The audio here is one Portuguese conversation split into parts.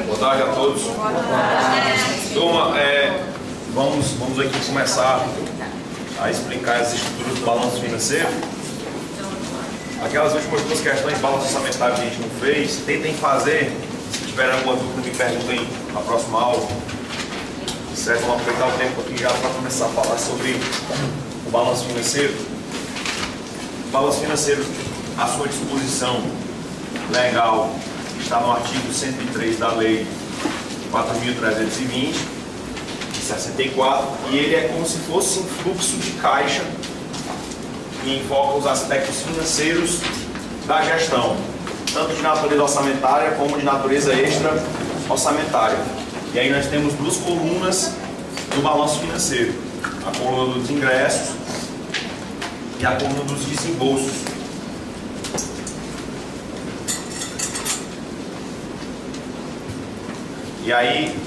Boa tarde a todos. Turma, vamos aqui começar a explicar as estruturas do balanço financeiro. Aquelas últimas duas questões de balanço orçamentário que a gente não fez, tentem fazer. Se tiver alguma dúvida, me perguntem na próxima aula. Certo? Vamos aproveitar o tempo aqui já para começar a falar sobre o balanço financeiro. O balanço financeiro, à sua disposição legal, está no artigo 103 da Lei 4.320, de 64, e ele é como se fosse um fluxo de caixa que enfoca os aspectos financeiros da gestão, tanto de natureza orçamentária como de natureza extra-orçamentária. E aí nós temos duas colunas do balanço financeiro, a coluna dos ingressos e a coluna dos desembolsos. E aí,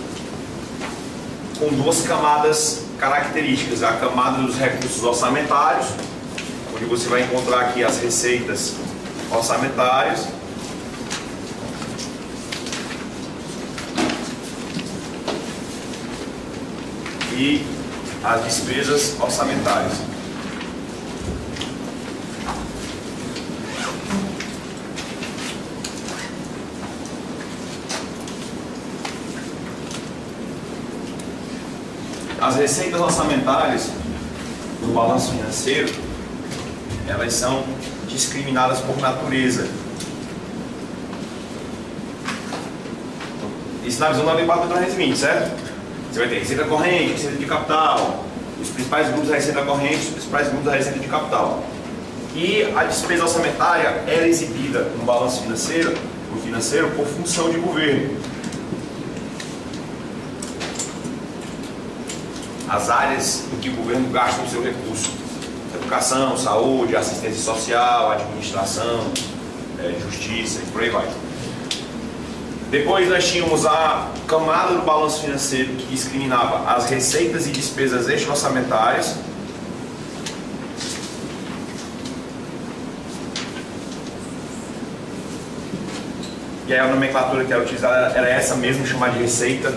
com duas camadas características, a camada dos recursos orçamentários, onde você vai encontrar aqui as receitas orçamentárias, e as despesas orçamentárias. As receitas orçamentárias no balanço financeiro, elas são discriminadas por natureza. Isso na visão da Lei 4.320, certo? Você vai ter receita corrente, receita de capital, os principais grupos da receita corrente, os principais grupos da receita de capital. E a despesa orçamentária era exibida no balanço financeiro, por função de governo. As áreas em que o governo gasta o seu recurso: educação, saúde, assistência social, administração, justiça e por aí vai. Depois nós tínhamos a camada do balanço financeiro que discriminava as receitas e despesas extra-orçamentárias. E aí a nomenclatura que era utilizada era essa mesmo, chamada de receita,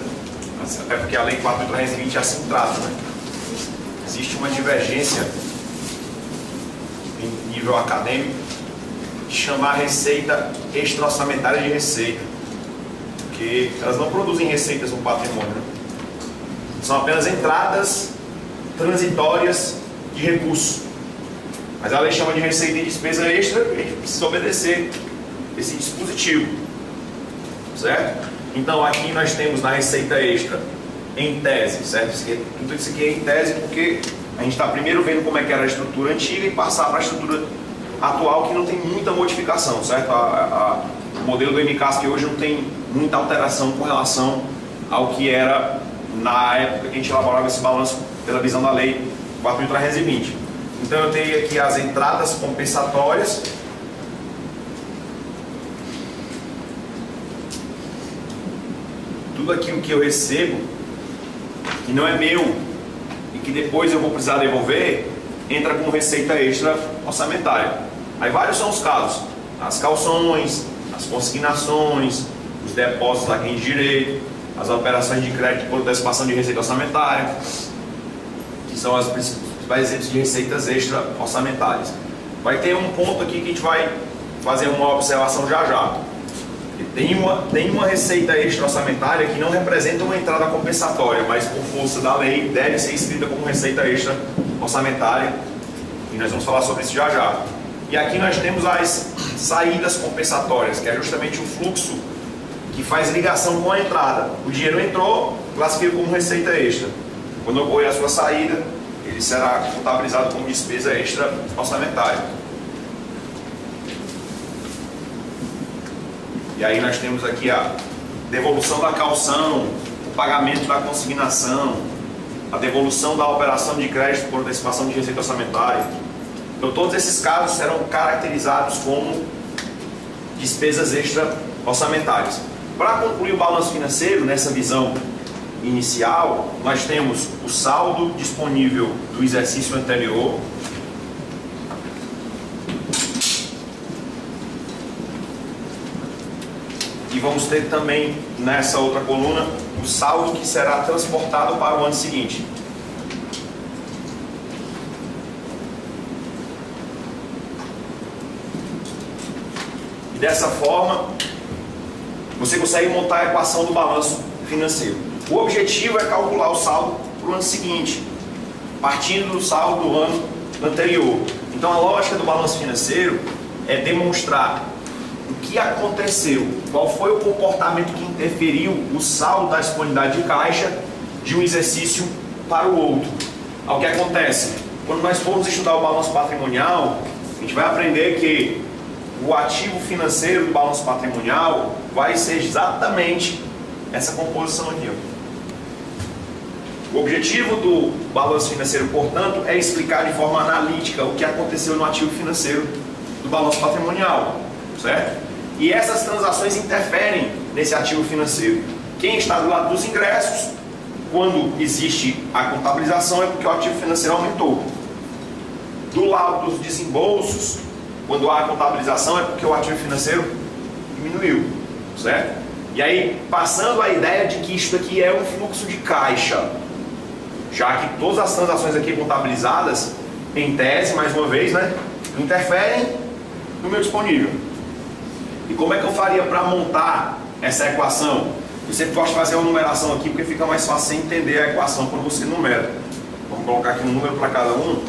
até porque a Lei 4.320 assim trata, né? Existe uma divergência em nível acadêmico de chamar a receita extra-orçamentária de receita, porque elas não produzem receitas no patrimônio, né? São apenas entradas transitórias de recursos. Mas a lei chama de receita e despesa extra, e a gente precisa obedecer esse dispositivo, certo? Então aqui nós temos na receita extra, em tese, certo? Tudo isso aqui é em tese porque a gente está primeiro vendo como é que era a estrutura antiga e passar para a estrutura atual, que não tem muita modificação, certo? O modelo do MCAS que hoje não tem muita alteração com relação ao que era na época que a gente elaborava esse balanço pela visão da Lei 4.320. Então eu tenho aqui as entradas compensatórias, tudo aquilo que eu recebo, que não é meu e que depois eu vou precisar devolver, entra como receita extra orçamentária. Aí vários são os casos: as calções, as consignações, os depósitos a quem de direito, as operações de crédito por antecipação de receita orçamentária, que são as principais exemplos de receitas extra orçamentárias. Vai ter um ponto aqui que a gente vai fazer uma observação já. Tem uma receita extra orçamentária que não representa uma entrada compensatória, mas por força da lei deve ser escrita como receita extra orçamentária, e nós vamos falar sobre isso já. E aqui nós temos as saídas compensatórias, que é justamente o fluxo que faz ligação com a entrada. O dinheiro entrou, classifica como receita extra. Quando ocorrer a sua saída, ele será contabilizado como despesa extra orçamentária. E aí nós temos aqui a devolução da calção, o pagamento da consignação, a devolução da operação de crédito por antecipação de receita orçamentária. Então todos esses casos serão caracterizados como despesas extra orçamentárias. Para concluir o balanço financeiro, nessa visão inicial, nós temos o saldo disponível do exercício anterior, E vamos ter também nessa outra coluna o saldo que será transportado para o ano seguinte. E dessa forma, você consegue montar a equação do balanço financeiro. O objetivo é calcular o saldo para o ano seguinte, partindo do saldo do ano anterior. Então a lógica do balanço financeiro é demonstrar o que aconteceu, qual foi o comportamento que interferiu o saldo da disponibilidade de caixa de um exercício para o outro. O que acontece? Quando nós formos estudar o balanço patrimonial, a gente vai aprender que o ativo financeiro do balanço patrimonial vai ser exatamente essa composição aqui, ó. O objetivo do balanço financeiro, portanto, é explicar de forma analítica o que aconteceu no ativo financeiro do balanço patrimonial, certo? E essas transações interferem nesse ativo financeiro. Quem está do lado dos ingressos, quando existe a contabilização, é porque o ativo financeiro aumentou. Do lado dos desembolsos, quando há a contabilização, é porque o ativo financeiro diminuiu, certo? E aí, passando a ideia de que isso aqui é um fluxo de caixa, já que todas as transações aqui contabilizadas, em tese, mais uma vez, né, interferem no meu disponível. E como é que eu faria para montar essa equação? Eu sempre gosto de fazer uma numeração aqui, porque fica mais fácil você entender a equação quando você numera. Vamos colocar aqui um número para cada um.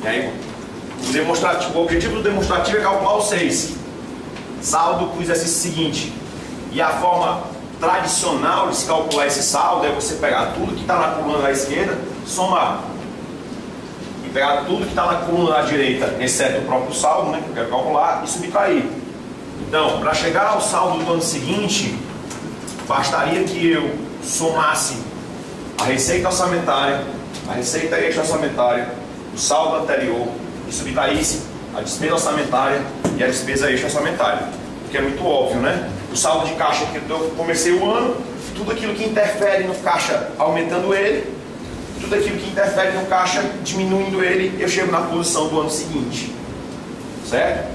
E aí, o objetivo do demonstrativo é calcular o 6. Saldo para o exercício seguinte. E a forma tradicional de se calcular esse saldo é você pegar tudo que está na coluna da esquerda, somar. E pegar tudo que está na coluna da direita, exceto o próprio saldo, né, que eu quero calcular, e subtrair. Então, para chegar ao saldo do ano seguinte, bastaria que eu somasse a receita orçamentária, a receita extra-orçamentária, o saldo anterior, e subtraísse a despesa orçamentária e a despesa extra-orçamentária. Porque é muito óbvio, né? O saldo de caixa que eu comecei o ano, tudo aquilo que interfere no caixa aumentando ele, tudo aquilo que interfere no caixa diminuindo ele, eu chego na posição do ano seguinte. Certo?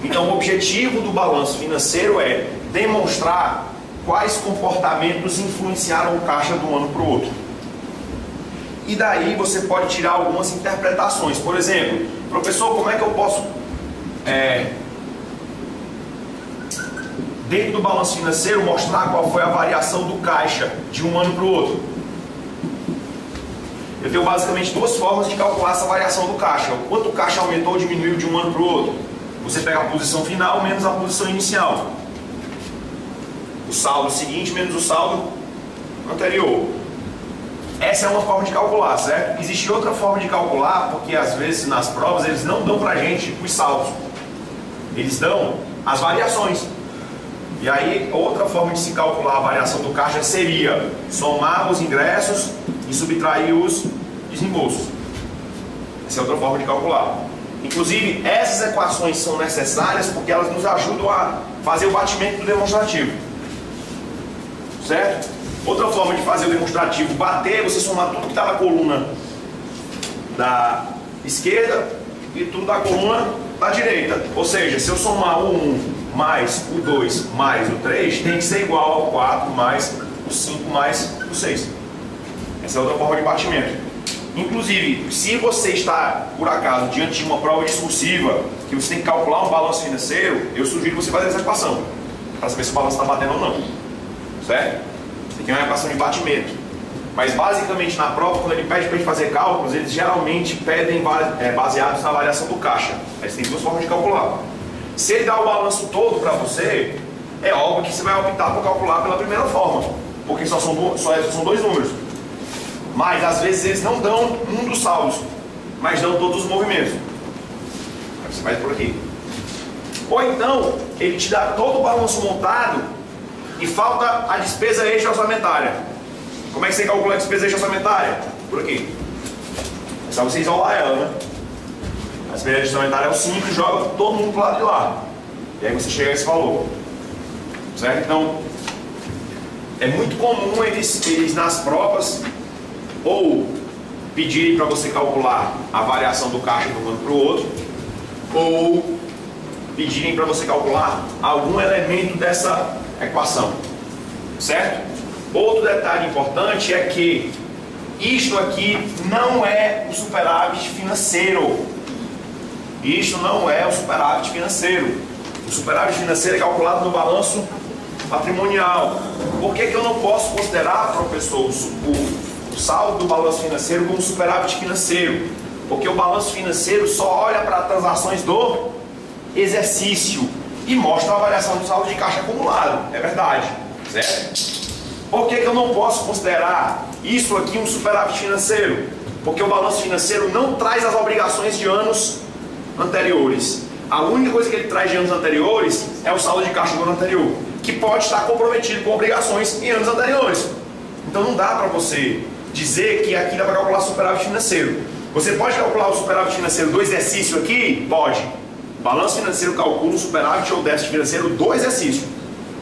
Então o objetivo do balanço financeiro é demonstrar quais comportamentos influenciaram o caixa de um ano para o outro. E daí você pode tirar algumas interpretações. Por exemplo, professor, como é que eu posso dentro do balanço financeiro mostrar qual foi a variação do caixa de um ano para o outro? Eu tenho basicamente duas formas de calcular essa variação do caixa. O quanto o caixa aumentou ou diminuiu de um ano para o outro. Você pega a posição final menos a posição inicial. O saldo seguinte menos o saldo anterior. Essa é uma forma de calcular, certo? Existe outra forma de calcular, porque às vezes nas provas eles não dão pra gente os saldos. Eles dão as variações. E aí, outra forma de se calcular a variação do caixa seria somar os ingressos e subtrair os desembolsos. Essa é outra forma de calcular. Inclusive, essas equações são necessárias porque elas nos ajudam a fazer o batimento do demonstrativo. Certo? Outra forma de fazer o demonstrativo bater é você somar tudo que está na coluna da esquerda e tudo da coluna da direita. Ou seja, se eu somar o 1 mais o 2 mais o 3, tem que ser igual ao 4 mais o 5 mais o 6. Essa é outra forma de batimento. Inclusive, se você está, por acaso, diante de uma prova discursiva, que você tem que calcular um balanço financeiro, eu sugiro você fazer essa equação, para saber se o balanço está batendo ou não. Certo? Isso aqui é uma equação de batimento. Mas basicamente na prova, quando ele pede para a gente fazer cálculos, eles geralmente pedem baseados na variação do caixa. Mas tem duas formas de calcular. Se ele dá o balanço todo para você, é óbvio que você vai optar por calcular pela primeira forma, porque só são dois números. Mas às vezes eles não dão um dos saldos, mas dão todos os movimentos. Aí você vai por aqui. Ou então, ele te dá todo o balanço montado e falta a despesa extra-orçamentária. Como é que você calcula a despesa extra-orçamentária? Por aqui. É só você isolar ela, né? A despesa extra-orçamentária é o 5 e joga todo mundo pro lado de lá. E aí você chega a esse valor. Certo? Então, é muito comum eles nas provas ou pedirem para você calcular a variação do caixa de um ano para o outro, ou pedirem para você calcular algum elemento dessa equação, certo? Outro detalhe importante é que isto aqui não é o superávit financeiro. Isto não é o superávit financeiro. O superávit financeiro é calculado no balanço patrimonial. Por que eu não posso considerar, professor, o saldo do balanço financeiro como superávit financeiro? Porque o balanço financeiro só olha para transações do exercício e mostra a variação do saldo de caixa acumulado. É verdade, certo? Por que eu não posso considerar isso aqui um superávit financeiro? Porque o balanço financeiro não traz as obrigações de anos anteriores. A única coisa que ele traz de anos anteriores é o saldo de caixa do ano anterior, que pode estar comprometido com obrigações em anos anteriores. Então não dá para você dizer que aqui dá para calcular superávit financeiro. Você pode calcular o superávit financeiro do exercício aqui? Pode. O balanço financeiro calcula o superávit ou déficit financeiro do exercício.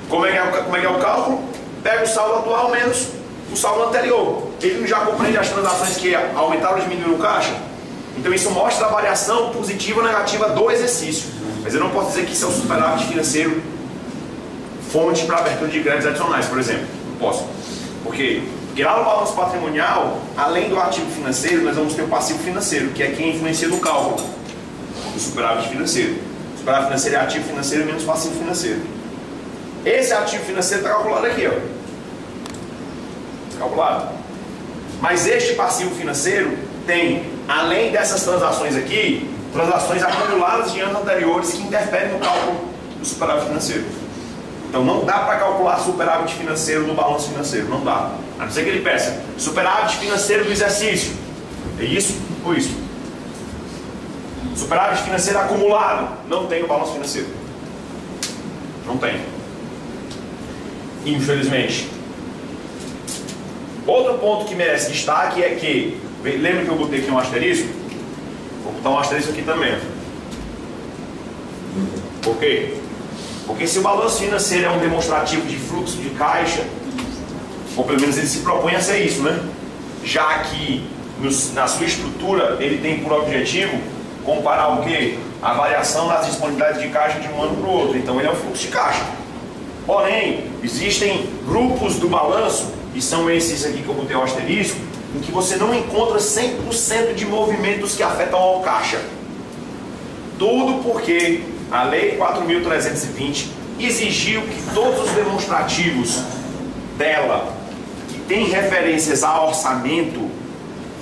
Como é que é o cálculo? Pega o saldo atual menos o saldo anterior. Ele já compreende as transações que aumentaram ou diminuíram o caixa? Então isso mostra a variação positiva ou negativa do exercício. Mas eu não posso dizer que isso é o superávit financeiro fonte para abertura de créditos adicionais, por exemplo. Não posso. Por quê? Porque lá no balanço patrimonial, além do ativo financeiro, nós vamos ter o passivo financeiro, que é quem influencia no cálculo do superávit financeiro. O superávit financeiro é ativo financeiro menos passivo financeiro. Esse ativo financeiro está calculado aqui, ó. Calculado. Mas este passivo financeiro tem, além dessas transações aqui, transações acumuladas de anos anteriores que interferem no cálculo do superávit financeiro. Então não dá para calcular superávit financeiro no balanço financeiro, não dá. A não ser que ele peça superávit financeiro do exercício. É isso ou isso? Superávit financeiro acumulado, não tem no balanço financeiro. Não tem. Infelizmente. Outro ponto que merece destaque é que, lembra que eu botei aqui um asterisco? Vou botar um asterisco aqui também. Por quê? Porque se o balanço financeiro é um demonstrativo de fluxo de caixa, ou pelo menos ele se propõe a ser isso, né? Já que na sua estrutura ele tem por objetivo comparar o quê? A variação das disponibilidades de caixa de um ano para o outro. Então ele é um fluxo de caixa. Porém, existem grupos do balanço, e são esses aqui que eu botei o asterisco, em que você não encontra 100% de movimentos que afetam ao caixa. Tudo porque a Lei 4.320 exigiu que todos os demonstrativos dela, que tem referências a orçamento,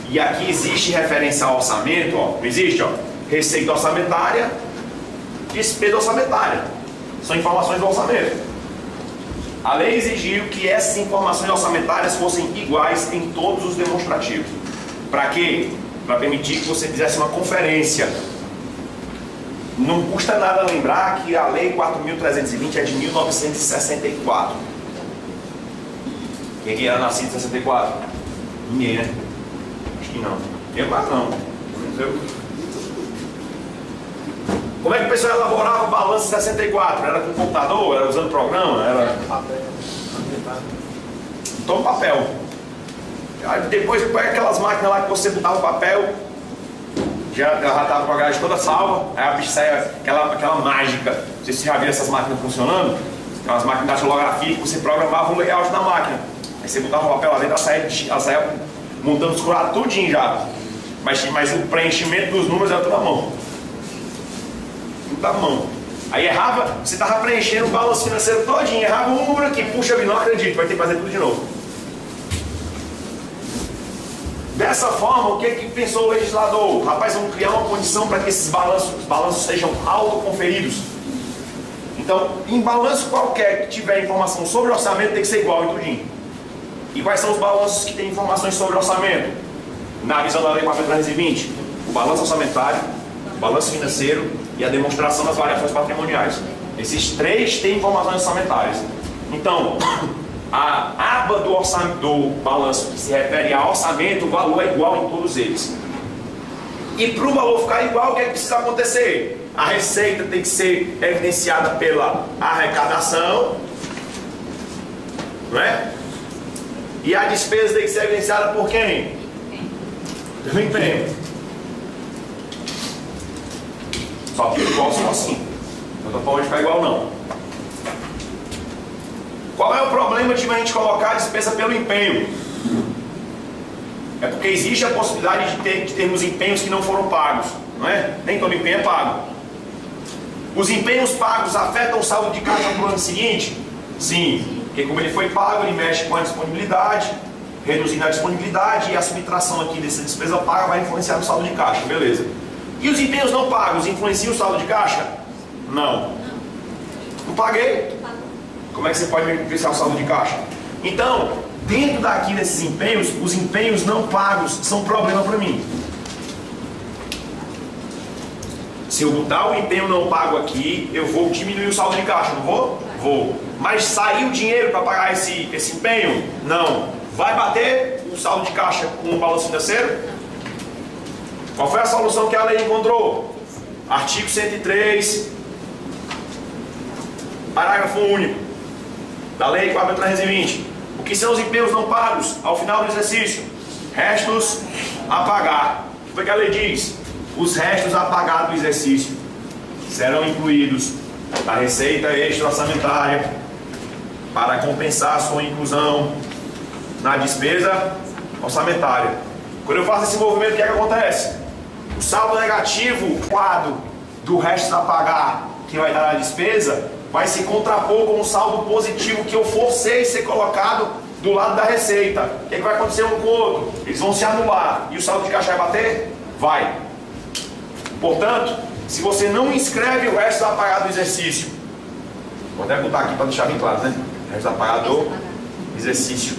e aqui existe referência a orçamento, ó, existe, ó, receita orçamentária, despesa orçamentária, são informações do orçamento. A lei exigiu que essas informações orçamentárias fossem iguais em todos os demonstrativos. Para quê? Para permitir que você fizesse uma conferência. Não custa nada lembrar que a Lei 4.320 é de 1964. Quem era nascido em 64? Ninguém, né? Acho que não. Eu quase não. Como é que o pessoal elaborava o balanço em 64? Era com computador? Era usando programa? Era papel. Então papel. Aí depois pega aquelas máquinas lá que você botava o papel, já estava com a grade toda salva, aí a bicha saia aquela mágica. Não sei se você já viu essas máquinas funcionando, aquelas máquinas de datilografia que você programava o layout na máquina. Aí você botava o papel lá dentro, ela saia montando os curados tudinho já. Mas o preenchimento dos números era tudo à mão. Tudo à mão. Aí errava, você estava preenchendo o balanço financeiro todinho, errava um número aqui, puxa vida, não acredito, vai ter que fazer tudo de novo. Dessa forma, o que pensou o legislador? Rapaz, vamos criar uma condição para que esses balanços sejam autoconferidos. Então, em balanço qualquer que tiver informação sobre orçamento, tem que ser igual em tudinho. E quais são os balanços que têm informações sobre orçamento? Na visão da Lei 4.320, o balanço orçamentário, o balanço financeiro e a demonstração das variações patrimoniais. Esses três têm informações orçamentárias. Então, a aba do balanço que se refere a orçamento, o valor é igual em todos eles. E para o valor ficar igual, o que é que precisa acontecer? A receita tem que ser evidenciada pela arrecadação, não é? E a despesa tem que ser evidenciada por quem? Pelo empenho. Só que igual são assim. Não estou falando de ficar igual, não. Qual é o problema de a gente colocar a despesa pelo empenho? É porque existe a possibilidade de termos empenhos que não foram pagos, não é? Nem todo empenho é pago. Os empenhos pagos afetam o saldo de caixa no ano seguinte? Sim, porque como ele foi pago, ele mexe com a disponibilidade, reduzindo a disponibilidade, e a subtração aqui dessa despesa paga vai influenciar no saldo de caixa, beleza. E os empenhos não pagos influenciam o saldo de caixa? Não. Não paguei? Como é que você pode influenciar o saldo de caixa? Então, dentro daqui desses empenhos, os empenhos não pagos são problema para mim. Se eu botar o empenho não pago aqui, eu vou diminuir o saldo de caixa, não vou? Vou. Mas saiu o dinheiro para pagar esse empenho? Não. Vai bater o saldo de caixa com o balanço financeiro? Qual foi a solução que a lei encontrou? Artigo 103, parágrafo único da Lei 4.320. O que são os empenhos não pagos ao final do exercício? Restos a pagar. O que foi que a lei diz? Os restos a pagar do exercício serão incluídos na receita extra-orçamentária para compensar a sua inclusão na despesa orçamentária. Quando eu faço esse movimento, o que é que acontece? O saldo negativo, quadro do resto a pagar que vai dar na despesa, vai se contrapor com o saldo positivo que eu forcei ser colocado do lado da receita. O que é que vai acontecer um com o outro? Eles vão se anular. E o saldo de caixa vai bater? Vai. Portanto, se você não inscreve o resto a pagar do exercício, vou até botar aqui para deixar bem claro, né? Resto a pagar do exercício.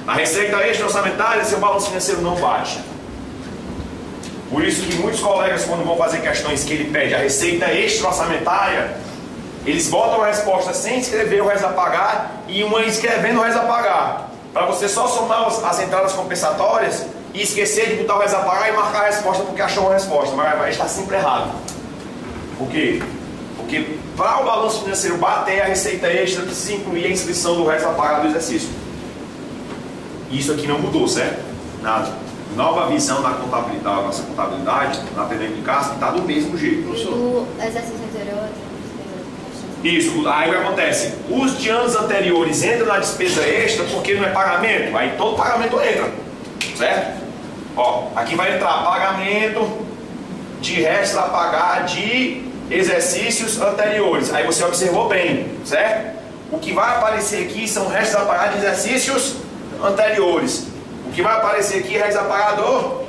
Na receita extra-orçamentária, seu balanço financeiro não bate. Por isso que muitos colegas, quando vão fazer questões que ele pede a receita extra-orçamentária, eles botam a resposta sem escrever o resto a pagar e uma escrevendo o resto a pagar. Para você só somar as entradas compensatórias e esquecer de botar o resto a pagar e marcar a resposta porque achou uma resposta. Mas vai estar sempre errado. Por quê? Porque para o balanço financeiro bater a receita extra, precisa incluir a inscrição do resto a pagar do exercício. Isso aqui não mudou, certo? Nada. Nova visão na contabilidade, nossa contabilidade, na PNL de Castro, está do mesmo jeito, professor. O exercício anterior. Isso, aí o que acontece? Os de anos anteriores entram na despesa extra porque não é pagamento, aí todo pagamento entra, certo? Ó, aqui vai entrar pagamento de resto a pagar de exercícios anteriores. Aí você observou bem, certo? O que vai aparecer aqui são restos a pagar de exercícios anteriores. O que vai aparecer aqui é restos a pagar do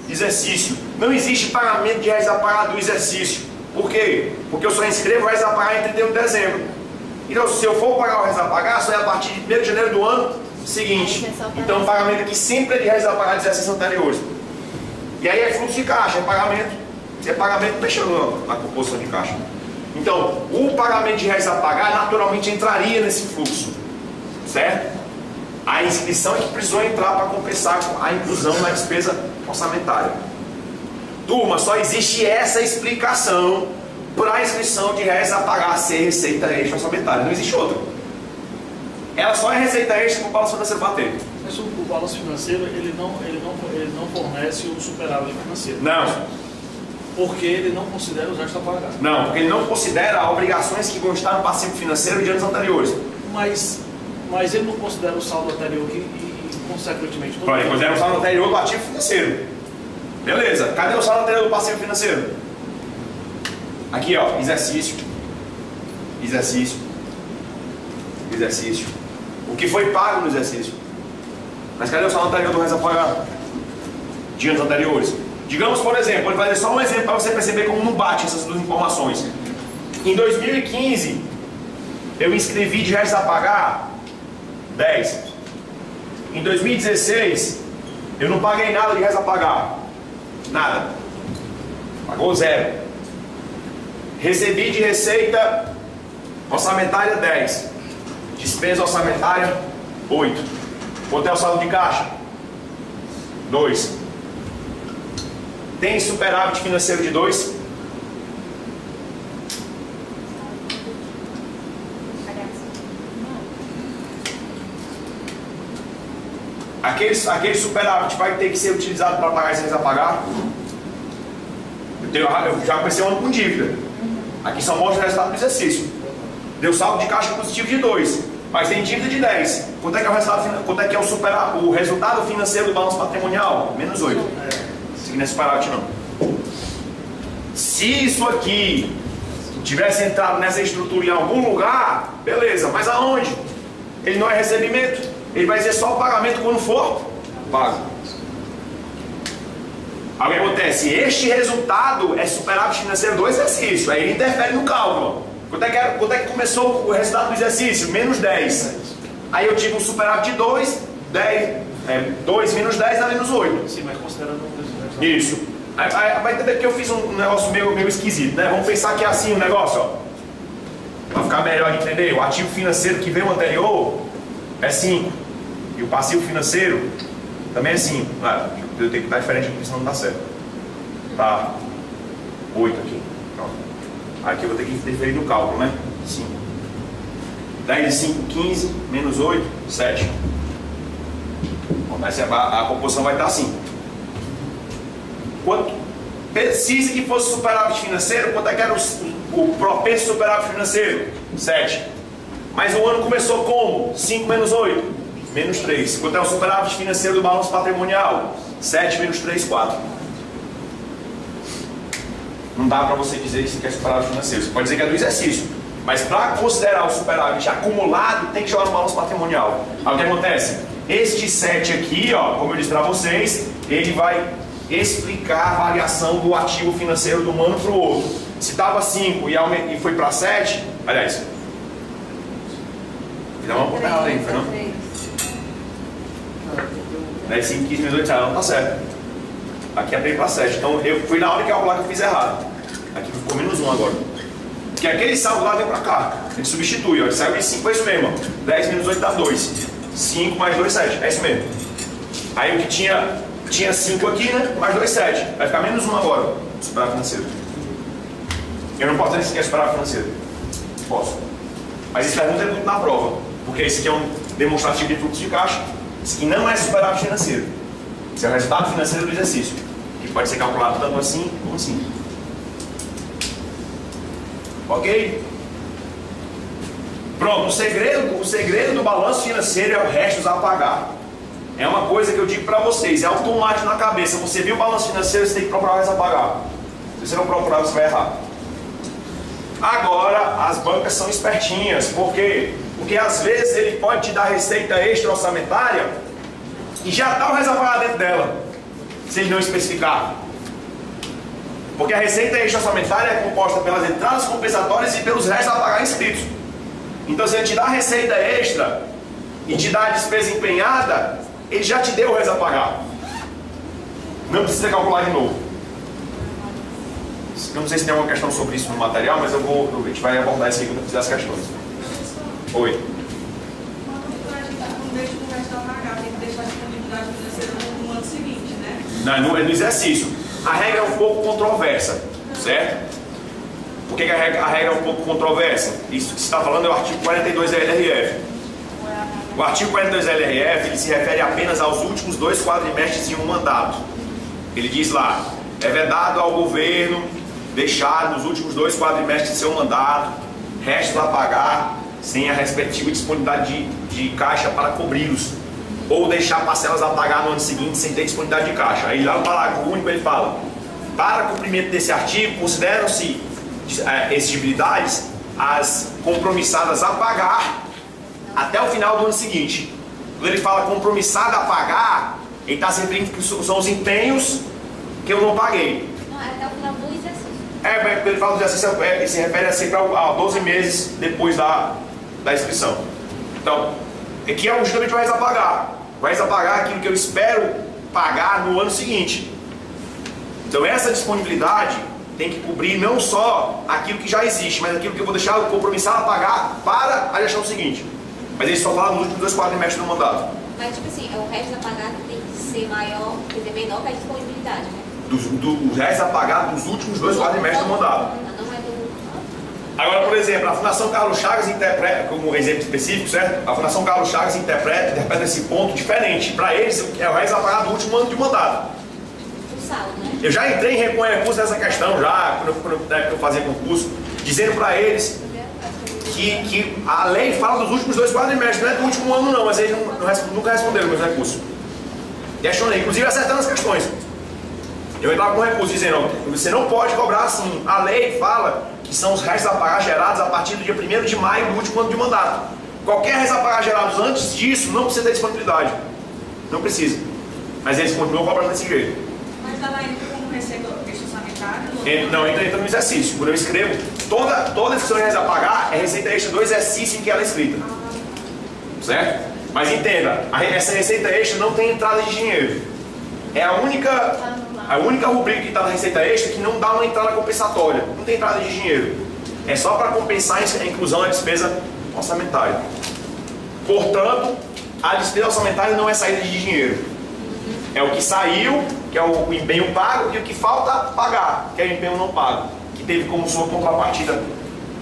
exercício. Não existe pagamento de restos a pagar do exercício. Por quê? Porque eu só inscrevo o resto a pagar em 31 de dezembro. Então, se eu for pagar o resto a pagar, só é a partir de 1º de janeiro do ano seguinte. Então, o pagamento aqui sempre é de resto a pagar de exercícios anteriores. E aí é fluxo de caixa, é pagamento. Se é pagamento, deixa na composição de caixa. Então, o pagamento de resto a pagar naturalmente entraria nesse fluxo. Certo? A inscrição é que precisou entrar para compensar a inclusão na despesa orçamentária. Turma, só existe essa explicação para a inscrição de reais a pagar ser receita extra orçamentária. Não existe outra. Ela só é receita extra com o balanço financeiro bater. Mas o balanço financeiro ele não fornece o superávit financeiro. Não. Porque ele não considera os restos a pagar. Não, porque ele não considera obrigações que vão estar no passivo financeiro de anos anteriores. Mas ele não considera o saldo anterior e consequentemente... Ele considera o saldo anterior do ativo financeiro. Beleza, cadê o saldo anterior do passivo financeiro? Aqui, ó, exercício. Exercício. Exercício. O que foi pago no exercício? Mas cadê o saldo anterior do resto a pagar? De anos anteriores. Digamos, por exemplo, vou fazer só um exemplo para você perceber como não bate essas duas informações. Em 2015, eu inscrevi de resto a pagar 10. Em 2016, eu não paguei nada de resto a pagar. Nada. Pagou 0. Recebi de receita orçamentária 10. Despesa orçamentária 8. Botei o saldo de caixa 2. Tem superávit financeiro de 2? Aquele superávit vai ter que ser utilizado para pagar esse a pagar? Eu já comecei um ano com dívida. Aqui só mostra o resultado do exercício. Deu saldo de caixa positivo de 2, mas tem dívida de 10. Quanto é que é o resultado, quanto é que é o resultado financeiro do balanço patrimonial? Menos 8. Isso aqui não é superávit não. Se isso aqui tivesse entrado nessa estrutura em algum lugar, beleza, mas aonde? Ele não é recebimento, ele vai ser só o pagamento quando for pago. Aí o que acontece? Este resultado é superávit financeiro do exercício, aí ele interfere no cálculo. Quanto é que começou o resultado do exercício? Menos 10. Aí eu tive um superávit de 2, 2 menos 10 dá menos 8. Sim, mas considerando um isso. Vai entender que eu fiz um negócio meio esquisito, né? Vamos pensar que é assim o negócio, ó. Para ficar melhor de entender, o ativo financeiro que veio anterior é 5. E o passivo financeiro também é 5. Eu tenho que estar diferente aqui, senão não dá certo. Tá 8 aqui. Pronto. Aqui eu vou ter que interferir no cálculo, né? 5. 10 de 5, 15. Menos 8, 7. Bom, a composição vai estar assim. Quanto precisa que fosse superávit financeiro, quanto é que era o propenso superávit financeiro? 7. Mas o ano começou como? 5 menos 8? Menos 3. Quanto é o superávit financeiro do balanço patrimonial? 7 menos 3, 4. Não dá para você dizer que é superávit financeiro. Você pode dizer que é do exercício. Mas para considerar o superávit acumulado, tem que jogar no balanço patrimonial. Aí o que acontece? Este 7 aqui, ó, como eu disse para vocês, ele vai explicar a variação do ativo financeiro de um ano para o outro. Se estava 5 e foi para 7, aliás, dá uma conta errada aí, não foi não? 10, 5, 15, 18, não tá certo. Aqui é 3 para 7. Então eu fui na hora que calcular que eu fiz errado. Aqui ficou menos 1 agora. Porque aquele saldo lá vem para cá. A gente substitui, ó. Ele saiu de 5, é isso mesmo. Ó. 10 menos 8 dá 2. 5 mais 2, 7. É isso mesmo. Aí o que tinha 5 aqui, né? Mais 2, 7. Vai ficar menos 1 agora. Superávit financeiro. Eu não posso dizer que isso aqui é superávit financeiro. Posso. Mas isso pergunta muito na prova. Porque esse aqui é um demonstrativo de fluxo de caixa. Isso aqui não é superávit financeiro. Isso é o resultado financeiro do exercício. Que pode ser calculado tanto assim como assim. Ok? Pronto. O segredo do balanço financeiro é o restos a pagar. É uma coisa que eu digo para vocês, é automático na cabeça. Você viu o balanço financeiro, você tem que procurar o resto a pagar. Se você não procurar, você vai errar. Agora, as bancas são espertinhas. Por quê? Porque às vezes ele pode te dar receita extra orçamentária e já está o resto a pagar dentro dela, se ele não especificar. Porque a receita extra orçamentária é composta pelas entradas compensatórias e pelos restos a pagar inscritos. Então, se ele te dá a receita extra e te dá a despesa empenhada, ele já te deu o resto a pagar. Não precisa calcular de novo. Eu não sei se tem alguma questão sobre isso no material, mas a gente vai abordar isso aí quando eu fizer as questões. Oi. Quando a gente não deixa o resto a pagar, tem que deixar a disponibilidade financeira no ano seguinte, né? Não, no exercício. A regra é um pouco controversa, certo? Por que a regra é um pouco controversa? Isso que você está falando é o artigo 42 da LRF. O artigo 42 da LRF ele se refere apenas aos últimos 2 quadrimestres de um mandato. Ele diz lá, é vedado ao governo deixar nos últimos 2 quadrimestres de seu mandato restos a pagar sem a respectiva disponibilidade de caixa para cobri-los, ou deixar parcelas a pagar no ano seguinte sem ter disponibilidade de caixa. Aí lá no parágrafo único ele fala, para cumprimento desse artigo consideram-se exigibilidades as compromissadas a pagar até o final do ano seguinte. Quando ele fala compromissada a pagar, ele está se referindo que são os empenhos que eu não paguei. Não, é até o final do exercício. Quando ele fala do exercício, ele se refere sempre a 12 meses depois da inscrição. Então, aqui é justamente o resto a pagar. O resto a pagar é aquilo que eu espero pagar no ano seguinte. Então, essa disponibilidade tem que cobrir não só aquilo que já existe, mas aquilo que eu vou deixar o compromissado a pagar para a gestão seguinte. Mas ele só fala nos últimos 2 quadrimestres do mandato. Mas tipo assim, o resto a pagar tem que ser maior, quer dizer, menor que a disponibilidade, né? O resto a pagar dos últimos 2 quadrimestres do mandato. Não é do... Agora, por exemplo, a Fundação Carlos Chagas interpreta, como exemplo específico, certo? A Fundação Carlos Chagas interpreta esse ponto diferente. Para eles, é o resto a pagar do último ano de mandato. O saldo, né? Eu já entrei em recurso nessa questão, já, quando eu fazia concurso. dizendo para eles que a lei fala dos últimos 2 quadrimestres, não é do último ano não, mas eles nunca responderam meus recursos. Questionei, inclusive acertando as questões. Eu entrava com recurso dizendo, ó, você não pode cobrar assim. A lei fala que são os restos a pagar gerados a partir do dia 1º de maio do último ano de mandato. Qualquer resto a pagar gerados antes disso não precisa ter disponibilidade. Não precisa. Mas eles continuam cobrando desse jeito. Mas estava indo como receita orçamentária? Não, entra no exercício. Quando eu escrevo, toda descrição de resta a pagar é receita extra do exercício em que ela é escrita. Certo? Mas entenda, essa receita extra não tem entrada de dinheiro. É a única rubrica que está na receita extra que não dá uma entrada compensatória. Não tem entrada de dinheiro. É só para compensar a inclusão da despesa orçamentária. Portanto, a despesa orçamentária não é saída de dinheiro. É o que saiu, que é o empenho pago, e o que falta pagar, que é o empenho não pago, que teve como sua contrapartida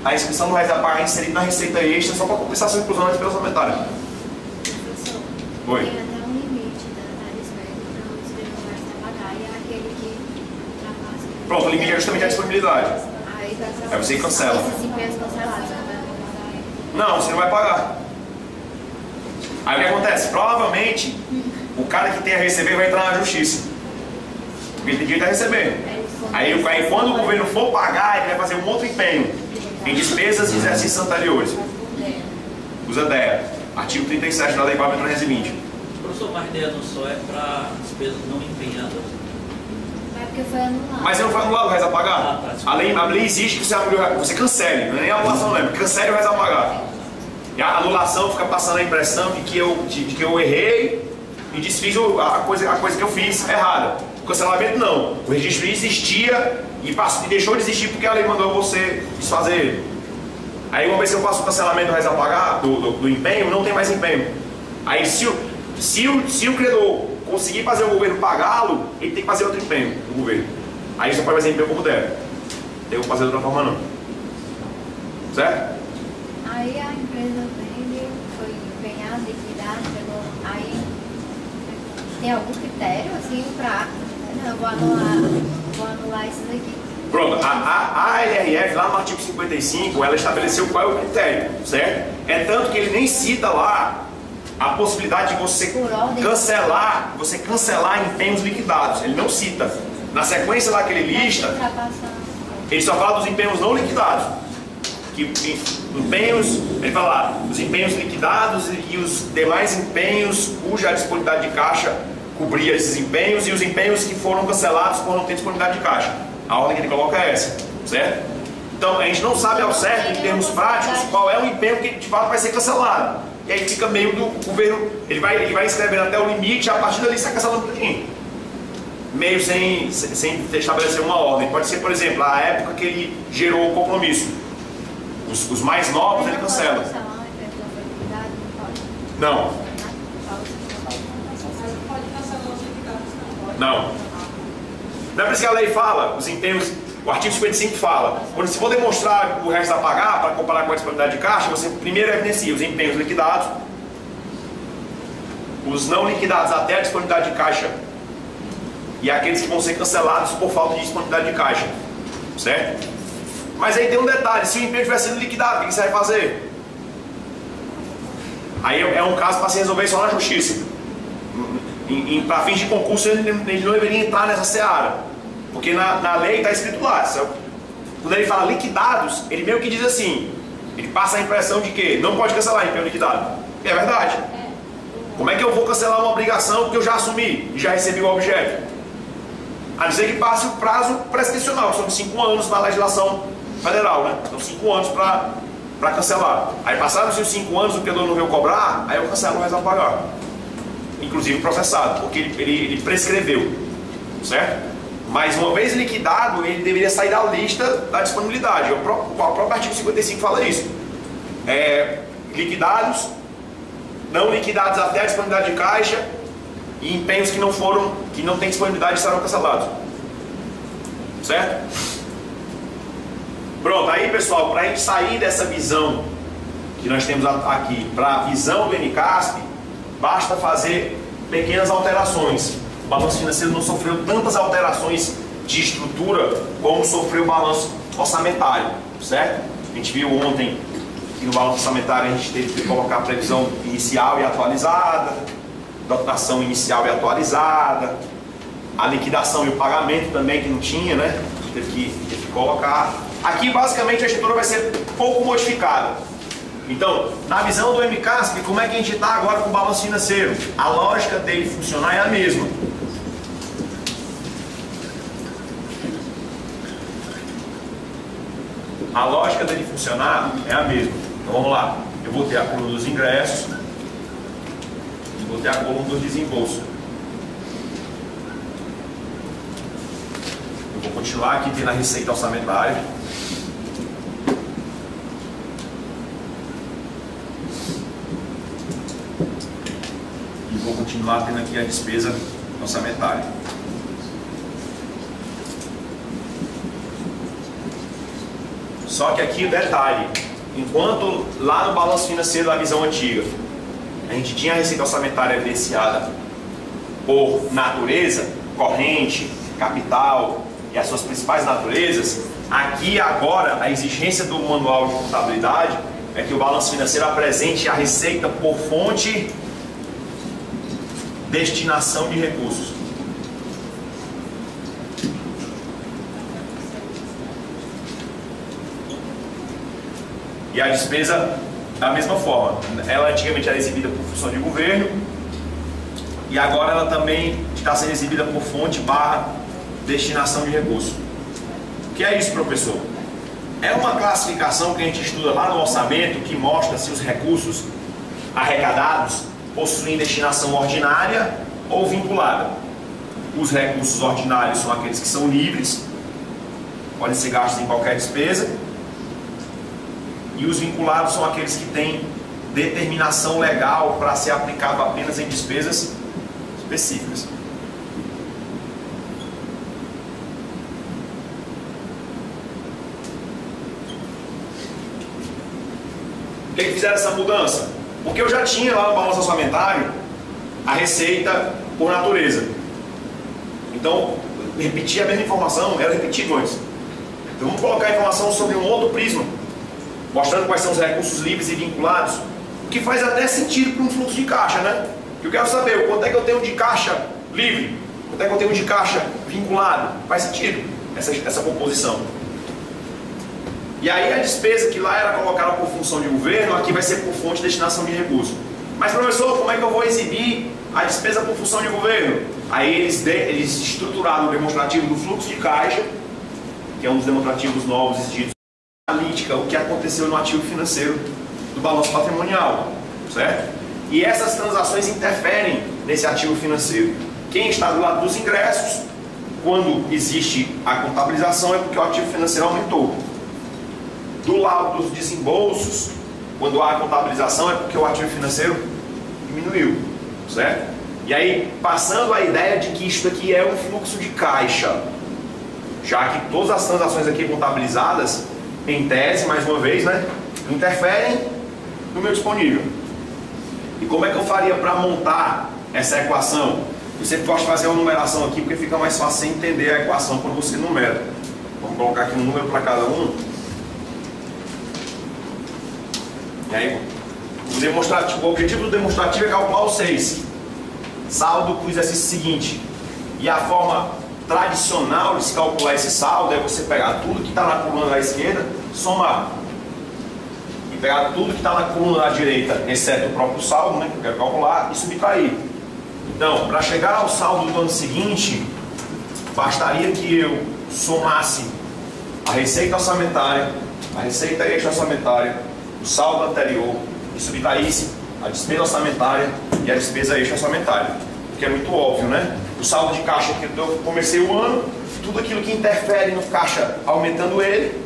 a inscrição do resto a pagar inserida na receita extra só para compensar a sua inclusão na despesa orçamentária. Professor, Oi. tem até um limite da despesa para o despesa do resto a pagar e é aquele que ultrapassa. Pronto, o limite é justamente a disponibilidade. Aí você cancela. Esses empenhos cancelados, né? Não, você não vai pagar. Aí o que acontece? Provavelmente o cara que tem a receber vai entrar na justiça. Porque ele tem direito a receber. Aí quando o governo for pagar, ele vai fazer um outro empenho em despesas e exercícios anteriores. Usa DEA. Artigo 37 da Lei 4.320. Professor, mas a ideia não só é para despesas não empenhadas. É porque foi anulado. Mas não foi anulado o resto a pagar? A lei exige que você cancele, não é nem a anulação, não é? Cancele o resto a pagar. E a anulação fica passando a impressão de que eu errei e desfiz a coisa que eu fiz errada. O cancelamento não. O registro existia e deixou de existir porque a lei mandou você desfazer ele. Aí uma vez que eu faço o cancelamento do resto a pagar, do empenho, não tem mais empenho. Aí se o credor conseguir fazer o governo pagá-lo, ele tem que fazer outro empenho do governo. Aí você pode fazer empenho como der. Eu vou fazer de outra forma não. Certo? Aí a empresa vende, foi empenhada, liquidada, pegou. Aí tem algum critério assim para. Não, vou anular isso daqui. Pronto, a LRF lá no artigo 55, ela estabeleceu qual é o critério, certo? É tanto que ele nem cita lá a possibilidade de você cancelar empenhos liquidados. Ele não cita. Na sequência lá que ele lista, ele só fala dos empenhos não liquidados. Ele fala lá, os empenhos liquidados e os demais empenhos cuja disponibilidade de caixa cobria esses empenhos e os empenhos que foram cancelados por não ter disponibilidade de caixa. A ordem que ele coloca é essa, certo? Então a gente não sabe ao certo, em termos práticos, qual é o empenho que de fato vai ser cancelado. E aí fica meio do governo, ele vai escrevendo até o limite, a partir dali está cancelando um pouquinho. Meio sem estabelecer uma ordem. Pode ser, por exemplo, a época que ele gerou o compromisso. Os mais novos ele cancela. Não. Não. Não é por isso que a lei fala, os empenhos, o artigo 55 fala, quando se for demonstrar o resto a pagar, para comparar com a disponibilidade de caixa, você primeiro evidencia os empenhos liquidados, os não liquidados até a disponibilidade de caixa e aqueles que vão ser cancelados por falta de disponibilidade de caixa, certo? Mas aí tem um detalhe, se o empenho tiver sido liquidado, o que você vai fazer? Aí é um caso para se resolver só na justiça. Para fins de concurso ele não deveria entrar nessa seara, porque na lei está escrito lá, quando ele fala liquidados, ele meio que diz assim, ele passa a impressão de que não pode cancelar empenho liquidado. E é verdade. Como é que eu vou cancelar uma obrigação que eu já assumi e já recebi o objeto? A não ser que passe o prazo prescricional, que são 5 anos na legislação federal, né? São 5 anos para cancelar. Aí passaram-se os 5 anos, o credor não veio cobrar, aí eu cancelo o resto a pagar. Inclusive processado, porque ele prescreveu, certo? Mas uma vez liquidado, ele deveria sair da lista da disponibilidade. O próprio artigo 55 fala isso. Liquidados, não liquidados até a disponibilidade de caixa e empenhos que não têm disponibilidade estarão cancelados. Certo? Pronto, aí pessoal, para a gente sair dessa visão que nós temos aqui para a visão do NCASP, basta fazer pequenas alterações. O balanço financeiro não sofreu tantas alterações de estrutura como sofreu o balanço orçamentário, certo? A gente viu ontem que no balanço orçamentário a gente teve que colocar a previsão inicial e atualizada, dotação inicial e atualizada, a liquidação e o pagamento também, que não tinha, né? Teve que colocar. Aqui basicamente a estrutura vai ser pouco modificada. Então, na visão do MCASP, como é que a gente está agora com o balanço financeiro? A lógica dele funcionar é a mesma. A lógica dele funcionar é a mesma. Então vamos lá. Eu vou ter a coluna dos ingressos e vou ter a coluna dos desembolsos. Eu vou continuar aqui tendo a receita orçamentária. E vou continuar tendo aqui a despesa orçamentária. Só que aqui o detalhe, enquanto lá no balanço financeiro da visão antiga, a gente tinha a receita orçamentária evidenciada por natureza, corrente, capital e as suas principais naturezas, aqui agora a exigência do manual de contabilidade é que o balanço financeiro apresente a receita por fonte, destinação de recursos. E a despesa da mesma forma. Ela antigamente era exibida por função de governo e agora ela também está sendo exibida por fonte barra destinação de recursos. O que é isso, professor? É uma classificação que a gente estuda lá no orçamento que mostra se os recursos arrecadados possuem destinação ordinária ou vinculada. Os recursos ordinários são aqueles que são livres, podem ser gastos em qualquer despesa. E os vinculados são aqueles que têm determinação legal para ser aplicado apenas em despesas específicas. Por que fizeram essa mudança? Porque eu já tinha lá no balanço orçamentário a receita por natureza. Então, repetir a mesma informação era repetido antes. Então, vamos colocar a informação sobre um outro prisma, mostrando quais são os recursos livres e vinculados, o que faz até sentido para um fluxo de caixa, né? Eu quero saber quanto é que eu tenho de caixa livre, quanto é que eu tenho de caixa vinculado. Faz sentido essa composição. E aí a despesa que lá era colocada por função de governo, aqui vai ser por fonte de destinação de recursos. Mas, professor, como é que eu vou exibir a despesa por função de governo? Aí eles estruturaram o demonstrativo do fluxo de caixa, que é um dos demonstrativos novos exigidos analítica, o que aconteceu no ativo financeiro do balanço patrimonial, certo? E essas transações interferem nesse ativo financeiro. Quem está do lado dos ingressos, quando existe a contabilização, é porque o ativo financeiro aumentou. Do lado dos desembolsos, quando há a contabilização, é porque o ativo financeiro diminuiu, certo? E aí, passando a ideia de que isso aqui é um fluxo de caixa, já que todas as transações aqui contabilizadas, em tese, mais uma vez, né, interferem no meu disponível. E como é que eu faria para montar essa equação? Eu sempre gosto de fazer uma numeração aqui, porque fica mais fácil você entender a equação quando você numera. Vamos colocar aqui um número para cada um. E aí, o objetivo do demonstrativo é calcular o 6. Saldo para o exercício seguinte. E a forma tradicional de se calcular esse saldo é você pegar tudo que está na coluna da esquerda, somar. E pegar tudo que está na coluna da direita, exceto o próprio saldo, né, que eu quero calcular, e subtrair. Então, para chegar ao saldo do ano seguinte, bastaria que eu somasse a receita orçamentária, a receita extra orçamentária, o saldo anterior, e subtraísse a despesa orçamentária e a despesa extra orçamentária. Que é muito óbvio, né? O saldo de caixa que eu comecei o ano, tudo aquilo que interfere no caixa aumentando ele,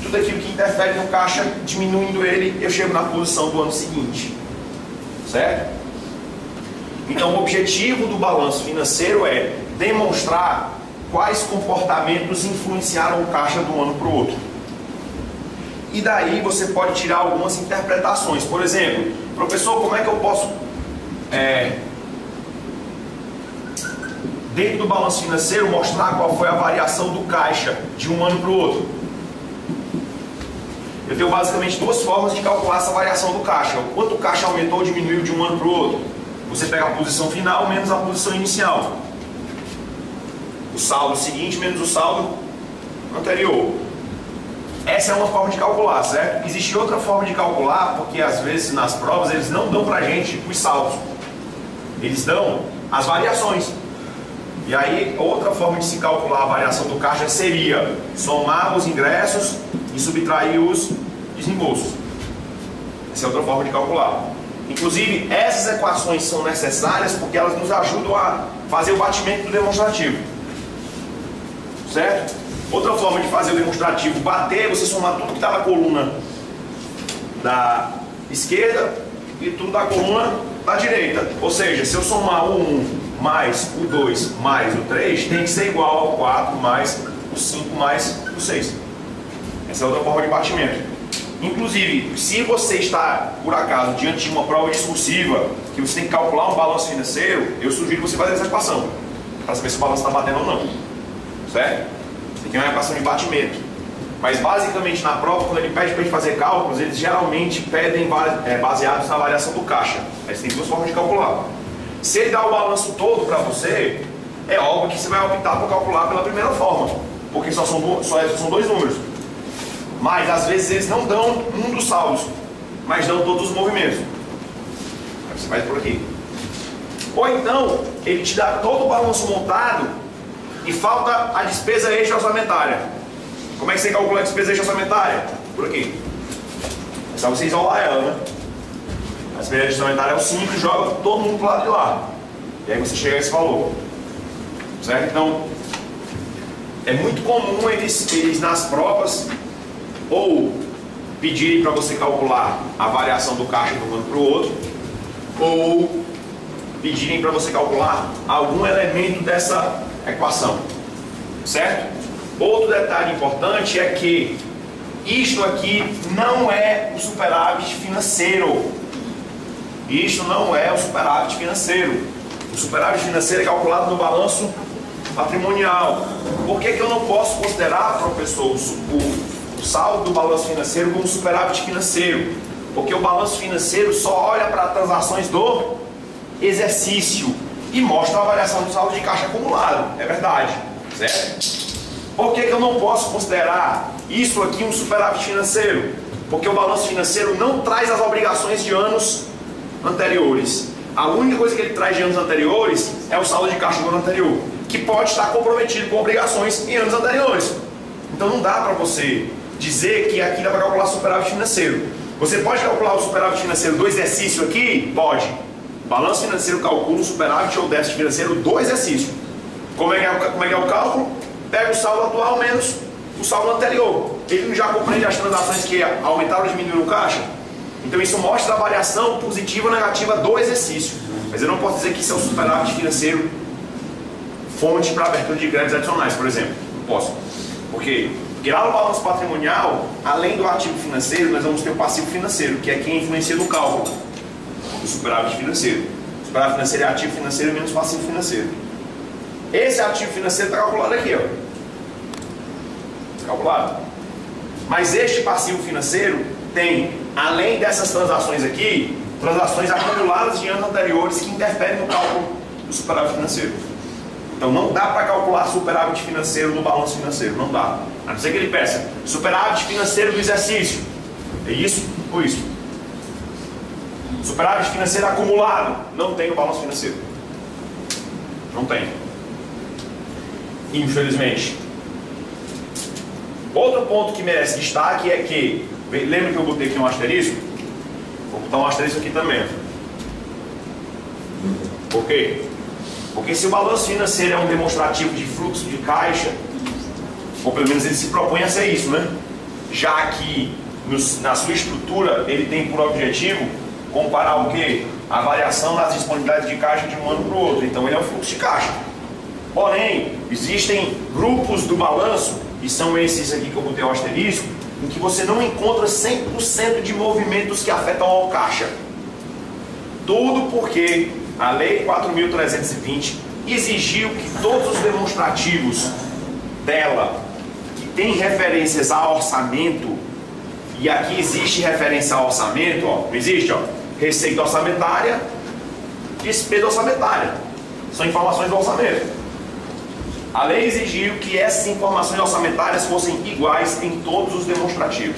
tudo aquilo que interfere no caixa diminuindo ele, eu chego na posição do ano seguinte, certo? Então o objetivo do balanço financeiro é demonstrar quais comportamentos influenciaram o caixa de um ano para o outro. E daí você pode tirar algumas interpretações. Por exemplo, professor, como é que eu posso dentro do balanço financeiro mostrar qual foi a variação do caixa de um ano para o outro? Eu tenho basicamente duas formas de calcular essa variação do caixa. O quanto o caixa aumentou ou diminuiu de um ano para o outro. Você pega a posição final menos a posição inicial. O saldo seguinte menos o saldo anterior. Essa é uma forma de calcular, certo? Existe outra forma de calcular, porque às vezes nas provas eles não dão pra gente os saldos. Eles dão as variações. E aí, outra forma de se calcular a variação do caixa seria somar os ingressos e subtrair os desembolsos. Essa é outra forma de calcular. Inclusive, essas equações são necessárias porque elas nos ajudam a fazer o batimento do demonstrativo. Certo? Outra forma de fazer o demonstrativo bater é você somar tudo que está na coluna da esquerda e tudo da coluna da direita. Ou seja, se eu somar o 1 mais o 2 mais o 3, tem que ser igual ao 4 mais o 5 mais o 6. Essa é outra forma de batimento. Inclusive, se você está, por acaso, diante de uma prova discursiva, que você tem que calcular um balanço financeiro, eu sugiro você fazer essa equação, para saber se o balanço está batendo ou não. Certo? Isso aqui é uma equação de batimento. Mas basicamente na prova, quando ele pede para a gente fazer cálculos, eles geralmente pedem baseados na variação do caixa. Aí você tem duas formas de calcular. Se ele dá o balanço todo para você, é óbvio que você vai optar por calcular pela primeira forma, porque só são dois números. Mas às vezes eles não dão um dos saldos, mas dão todos os movimentos. Aí você faz por aqui. Ou então, ele te dá todo o balanço montado e falta a despesa extra orçamentária. Como é que você calcula a despesa extra orçamentária? Por aqui. É só você isolar ela, né? A despesa extra orçamentária é o 5 e joga todo mundo pro lado de lá. E aí você chega a esse valor. Certo? Então, é muito comum eles nas provas ou pedirem para você calcular a variação do caixa de um ano para o outro, ou pedirem para você calcular algum elemento dessa equação, certo? Outro detalhe importante é que isto aqui não é o superávit financeiro. Isto não é o superávit financeiro. O superávit financeiro é calculado no balanço patrimonial. Por que eu não posso considerar, professor, o saldo do balanço financeiro como superávit financeiro? Porque o balanço financeiro só olha para transações do exercício e mostra a variação do saldo de caixa acumulado. É verdade, certo? Por que eu não posso considerar isso aqui um superávit financeiro? Porque o balanço financeiro não traz as obrigações de anos anteriores. A única coisa que ele traz de anos anteriores é o saldo de caixa do ano anterior, que pode estar comprometido com obrigações em anos anteriores. Então não dá para você dizer que aqui dá para calcular superávit financeiro. Você pode calcular o superávit financeiro do exercício aqui? Pode. O balanço financeiro calcula o superávit ou déficit financeiro do exercício. Como é que é o cálculo? Pega o saldo atual menos o saldo anterior. Ele não já compreende as transações que aumentaram ou diminuíram o caixa? Então isso mostra a variação positiva ou negativa do exercício. Mas eu não posso dizer que isso é o superávit financeiro fonte para abertura de créditos adicionais, por exemplo. Não posso. Por quê? Porque lá no balanço patrimonial, além do ativo financeiro, nós vamos ter o passivo financeiro, que é quem influencia no cálculo do superávit financeiro. O superávit financeiro é ativo financeiro menos passivo financeiro. Esse ativo financeiro está calculado aqui, ó. Calculado. Mas este passivo financeiro tem, além dessas transações aqui, transações acumuladas de anos anteriores que interferem no cálculo do superávit financeiro. Então não dá para calcular superávit financeiro no balanço financeiro, não dá. A não ser que ele peça superávit financeiro do exercício. É isso ou isso? Superávit financeiro acumulado. Não tem no balanço financeiro. Não tem. Infelizmente. Outro ponto que merece destaque é que, lembra que eu botei aqui um asterisco? Vou botar um asterisco aqui também. Por quê? Porque se o balanço financeiro é um demonstrativo de fluxo de caixa, ou pelo menos ele se propõe a ser isso, né? Já que na sua estrutura ele tem por objetivo comparar o quê? A variação das disponibilidades de caixa de um ano para o outro. Então ele é um fluxo de caixa. Porém, existem grupos do balanço, e são esses aqui que eu botei o asterisco, em que você não encontra 100% de movimentos que afetam ao caixa. Tudo porque a Lei 4.320 exigiu que todos os demonstrativos dela, que tem referências a orçamento E aqui existe referência ao orçamento, ó, não existe, ó, receita orçamentária, despesa orçamentária. São informações do orçamento. A lei exigiu que essas informações orçamentárias fossem iguais em todos os demonstrativos.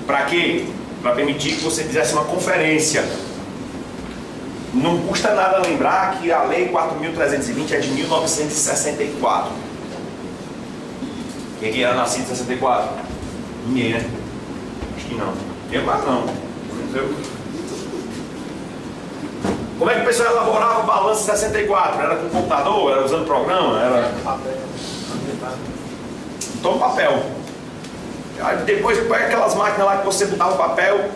Para quê? Para permitir que você fizesse uma conferência. Não custa nada lembrar que a lei 4.320 é de 1964. Quem era nascido em 64? Ninguém, né? Acho que não. Eu mais não. Como é que o pessoal elaborava o balanço em 64? Era com computador? Era usando programa? Era então papel. Aí depois põe aquelas máquinas lá que você botava o papel,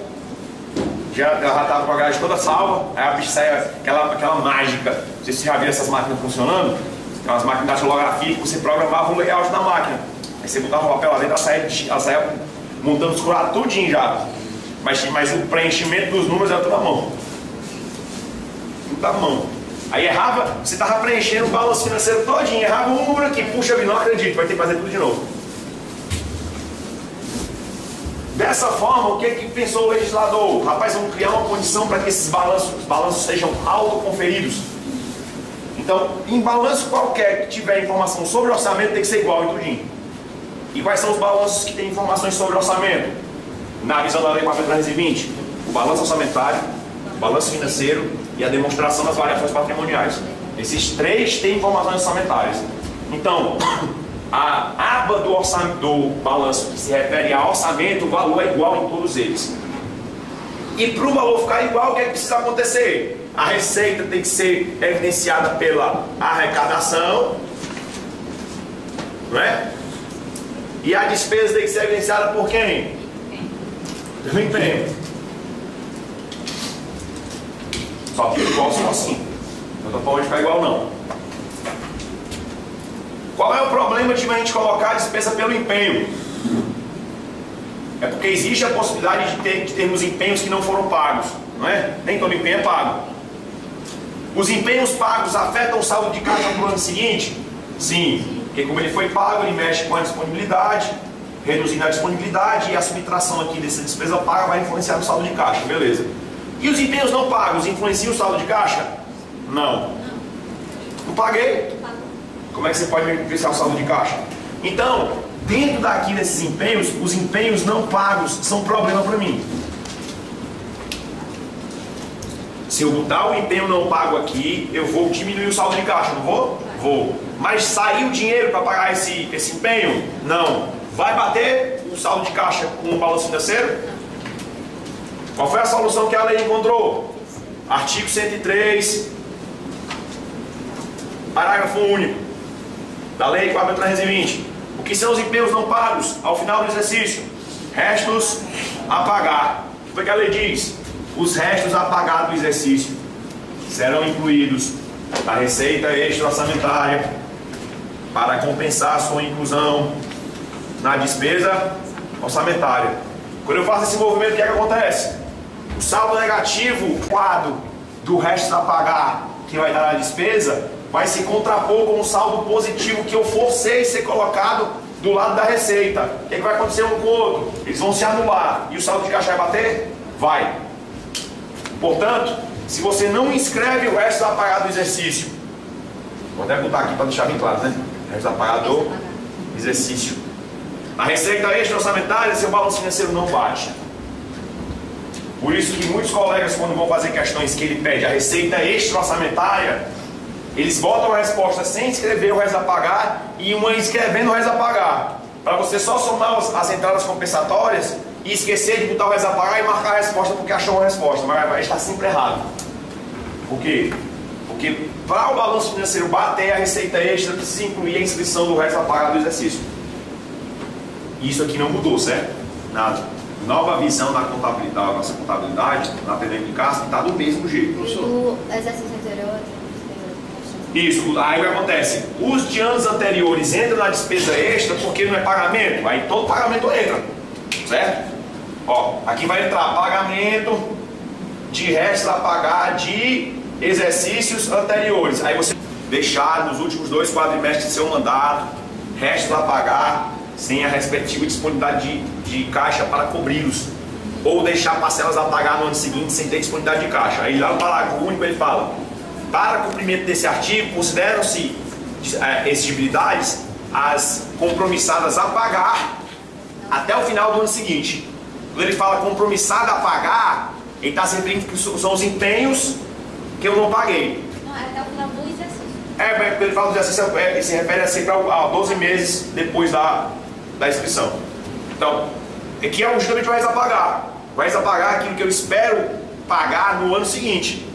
já estava com a grade toda salva, aí a bicha saia aquela mágica. Não sei se você já viu essas máquinas funcionando, aquelas máquinas de datilografia que você programava o layout da máquina. Aí você botava o papel lá dentro, ela saia montando os curados tudinho já. Mas o preenchimento dos números era tudo à mão. Tudo à mão. Aí errava, você estava preenchendo o balanço financeiro todinho, errava um número aqui, puxa, não acredito, vai ter que fazer tudo de novo. Dessa forma, o que pensou o legislador? Rapaz, vamos criar uma condição para que esses balanços sejam autoconferidos. Então, em balanço qualquer que tiver informação sobre orçamento, tem que ser igual em tudinho. E quais são os balanços que têm informações sobre orçamento? Na visão da lei 4.320, o balanço orçamentário, o balanço financeiro e a demonstração das variações patrimoniais. Esses três têm informações orçamentárias. Então, a aba do balanço que se refere a orçamento, o valor é igual em todos eles. E para o valor ficar igual, o que é que precisa acontecer? A receita tem que ser evidenciada pela arrecadação, não é? E a despesa tem que ser evidenciada por quem? Pelo empenho. Só que igual só assim. Não estou falando de ficar igual não. Qual é o problema de a gente colocar a despesa pelo empenho? É porque existe a possibilidade de termos empenhos que não foram pagos, não é? Nem todo empenho é pago. Os empenhos pagos afetam o saldo de caixa no ano seguinte? Sim, porque como ele foi pago, ele mexe com a disponibilidade, reduzindo a disponibilidade, e a subtração aqui dessa despesa paga vai influenciar no saldo de caixa, beleza. E os empenhos não pagos influenciam o saldo de caixa? Não. Não paguei. Como é que você pode influenciar o saldo de caixa? Então, dentro daqui desses empenhos, os empenhos não pagos são problema para mim. Se eu botar o empenho não pago aqui, eu vou diminuir o saldo de caixa, não vou? Vou. Mas sair o dinheiro para pagar esse empenho? Não. Vai bater o saldo de caixa com o balanço financeiro? Qual foi a solução que a lei encontrou? Artigo 103, parágrafo único da lei 4.320. O que são os empenhos não pagos ao final do exercício? Restos a pagar. O que foi que a lei diz? Os restos a pagar do exercício serão incluídos na receita extra orçamentária para compensar a sua inclusão na despesa orçamentária. Quando eu faço esse movimento, o que é que acontece? O saldo negativo quadro do resto a pagar que vai dar na despesa vai se contrapor com o saldo positivo que eu forcei ser colocado do lado da receita. O que é que vai acontecer um com o outro? Eles vão se anular. E o saldo de caixa vai bater? Vai. Portanto, se você não inscreve o resto a pagar do exercício, vou até botar aqui para deixar bem claro, né? Resto a pagar do exercício. A receita extra orçamentária, seu balanço financeiro não bate. Por isso que muitos colegas, quando vão fazer questões que ele pede a receita extra orçamentária, eles botam a resposta sem escrever o resto a pagar e uma escrevendo o resto a pagar. Para você só somar as entradas compensatórias e esquecer de botar o resto a pagar e marcar a resposta porque achou uma resposta. Mas vai estar sempre errado. Por quê? Porque para o balanço financeiro bater a receita extra, precisa incluir a inscrição do resto a pagar do exercício. Isso aqui não mudou, certo? Nada. Nova visão na contabilidade, da nossa contabilidade, na PDM de Castro, está do mesmo jeito, professor. O exercício anterior. Isso, aí o que acontece? Os de anos anteriores entram na despesa extra porque não é pagamento, aí todo pagamento entra, certo? Ó, aqui vai entrar pagamento de resto a pagar de exercícios anteriores. Aí você deixar nos últimos 2 quadrimestres de seu mandato, resto a pagar sem a respectiva disponibilidade de caixa para cobri-los. ou deixar parcelas a pagar no ano seguinte sem ter disponibilidade de caixa. Aí lá no parágrafo único ele fala: para cumprimento desse artigo, consideram-se exigibilidades as compromissadas a pagar até o final do ano seguinte. Quando ele fala compromissada a pagar, ele está se referindo que são os empenhos que eu não paguei. Não, é até o final do exercício. Quando ele fala do exercício, ele se refere sempre a 12 meses depois da inscrição. Então, aqui é justamente o réis a pagar. O réis a pagar é aquilo que eu espero pagar no ano seguinte.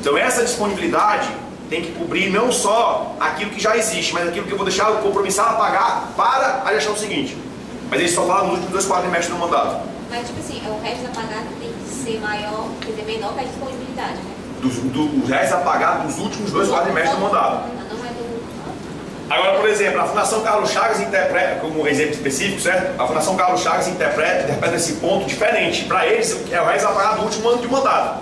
Então, essa disponibilidade tem que cobrir não só aquilo que já existe, mas aquilo que eu vou deixar o compromissado a pagar para a gestão seguinte. Mas ele só fala nos últimos 2 quadrimestres do mandato. Mas, tipo assim, o réis a pagar tem que ser maior, quer dizer, menor que a disponibilidade, né? Dos réis a pagar dos últimos 2 quadrimestres do mandato. Não é do... Agora, por exemplo, a Fundação Carlos Chagas interpreta, como exemplo específico, certo? A Fundação Carlos Chagas interpreta esse ponto diferente. Para eles, é o réis a pagar do último ano de mandato.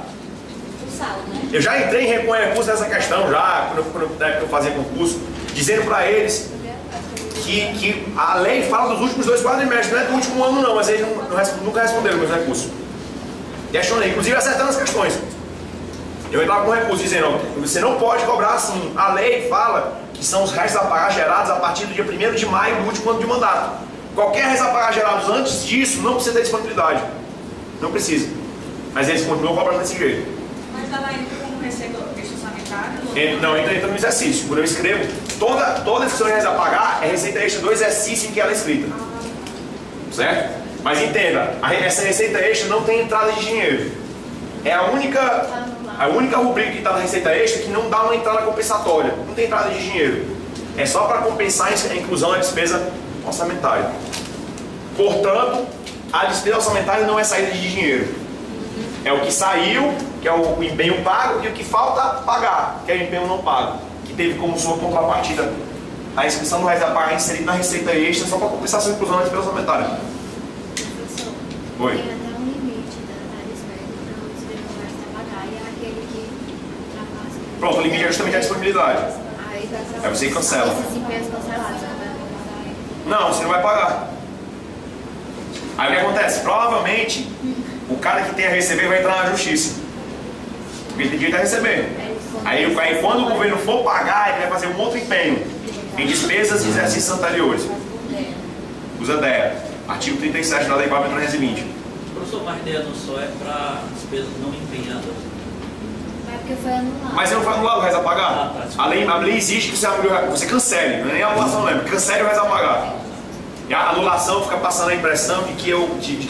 O saldo, né? Eu já entrei em recurso nessa questão, já, quando eu fazia concurso, dizendo para eles que a lei fala dos últimos 2 quadrimestres, não é do último ano não, mas eles nunca responderam meus recursos. Questionei, inclusive acertando as questões. Eu entrava com recurso dizendo: você não pode cobrar assim. A lei fala que são os réis a pagar gerados a partir do dia 1º de maio do último ano de mandato. Qualquer réis a pagar gerados antes disso não precisa ter disponibilidade. Não precisa. Mas eles continuam cobrando desse jeito. Mas está lá indo como receita orçamentária? Não, entra no exercício. Quando eu escrevo, toda inscrição de réis a pagar é receita extra do exercício em que ela é escrita. Certo? Mas entenda, essa receita extra não tem entrada de dinheiro. É a única rubrica que está na receita extra que não dá uma entrada compensatória. Não tem entrada de dinheiro. É só para compensar a inclusão da despesa orçamentária. Portanto, a despesa orçamentária não é saída de dinheiro. É o que saiu, que é o empenho pago, e o que falta pagar, que é o empenho não pago, que teve como sua contrapartida a inscrição do réis a pagar inserida na receita extra só para compensação e inclusão da despesa orçamentária. Professor, Oi. tem até um limite da despesa para o inscrito do réis a pagar e é aquele que ultrapassa. Pronto, o limite é justamente a disponibilidade. Aí você cancela. Esses empenhos cancelados, né? Não, você não vai pagar. Aí o que acontece? Provavelmente o cara que tem a receber vai entrar na justiça. Porque ele tem direito a receber. Aí quando o governo for pagar, ele vai fazer um outro empenho em despesas e exercícios anteriores. Usa DEA. Artigo 37 da Lei 4.320. Professor, mas a ideia não só é para despesas não empenhadas. É porque foi anulado. Mas você não foi anulado o réis a pagar? A lei exige que você cancele, não é nem a anulação, não é? Cancele o réis a pagar. E a anulação fica passando a impressão de que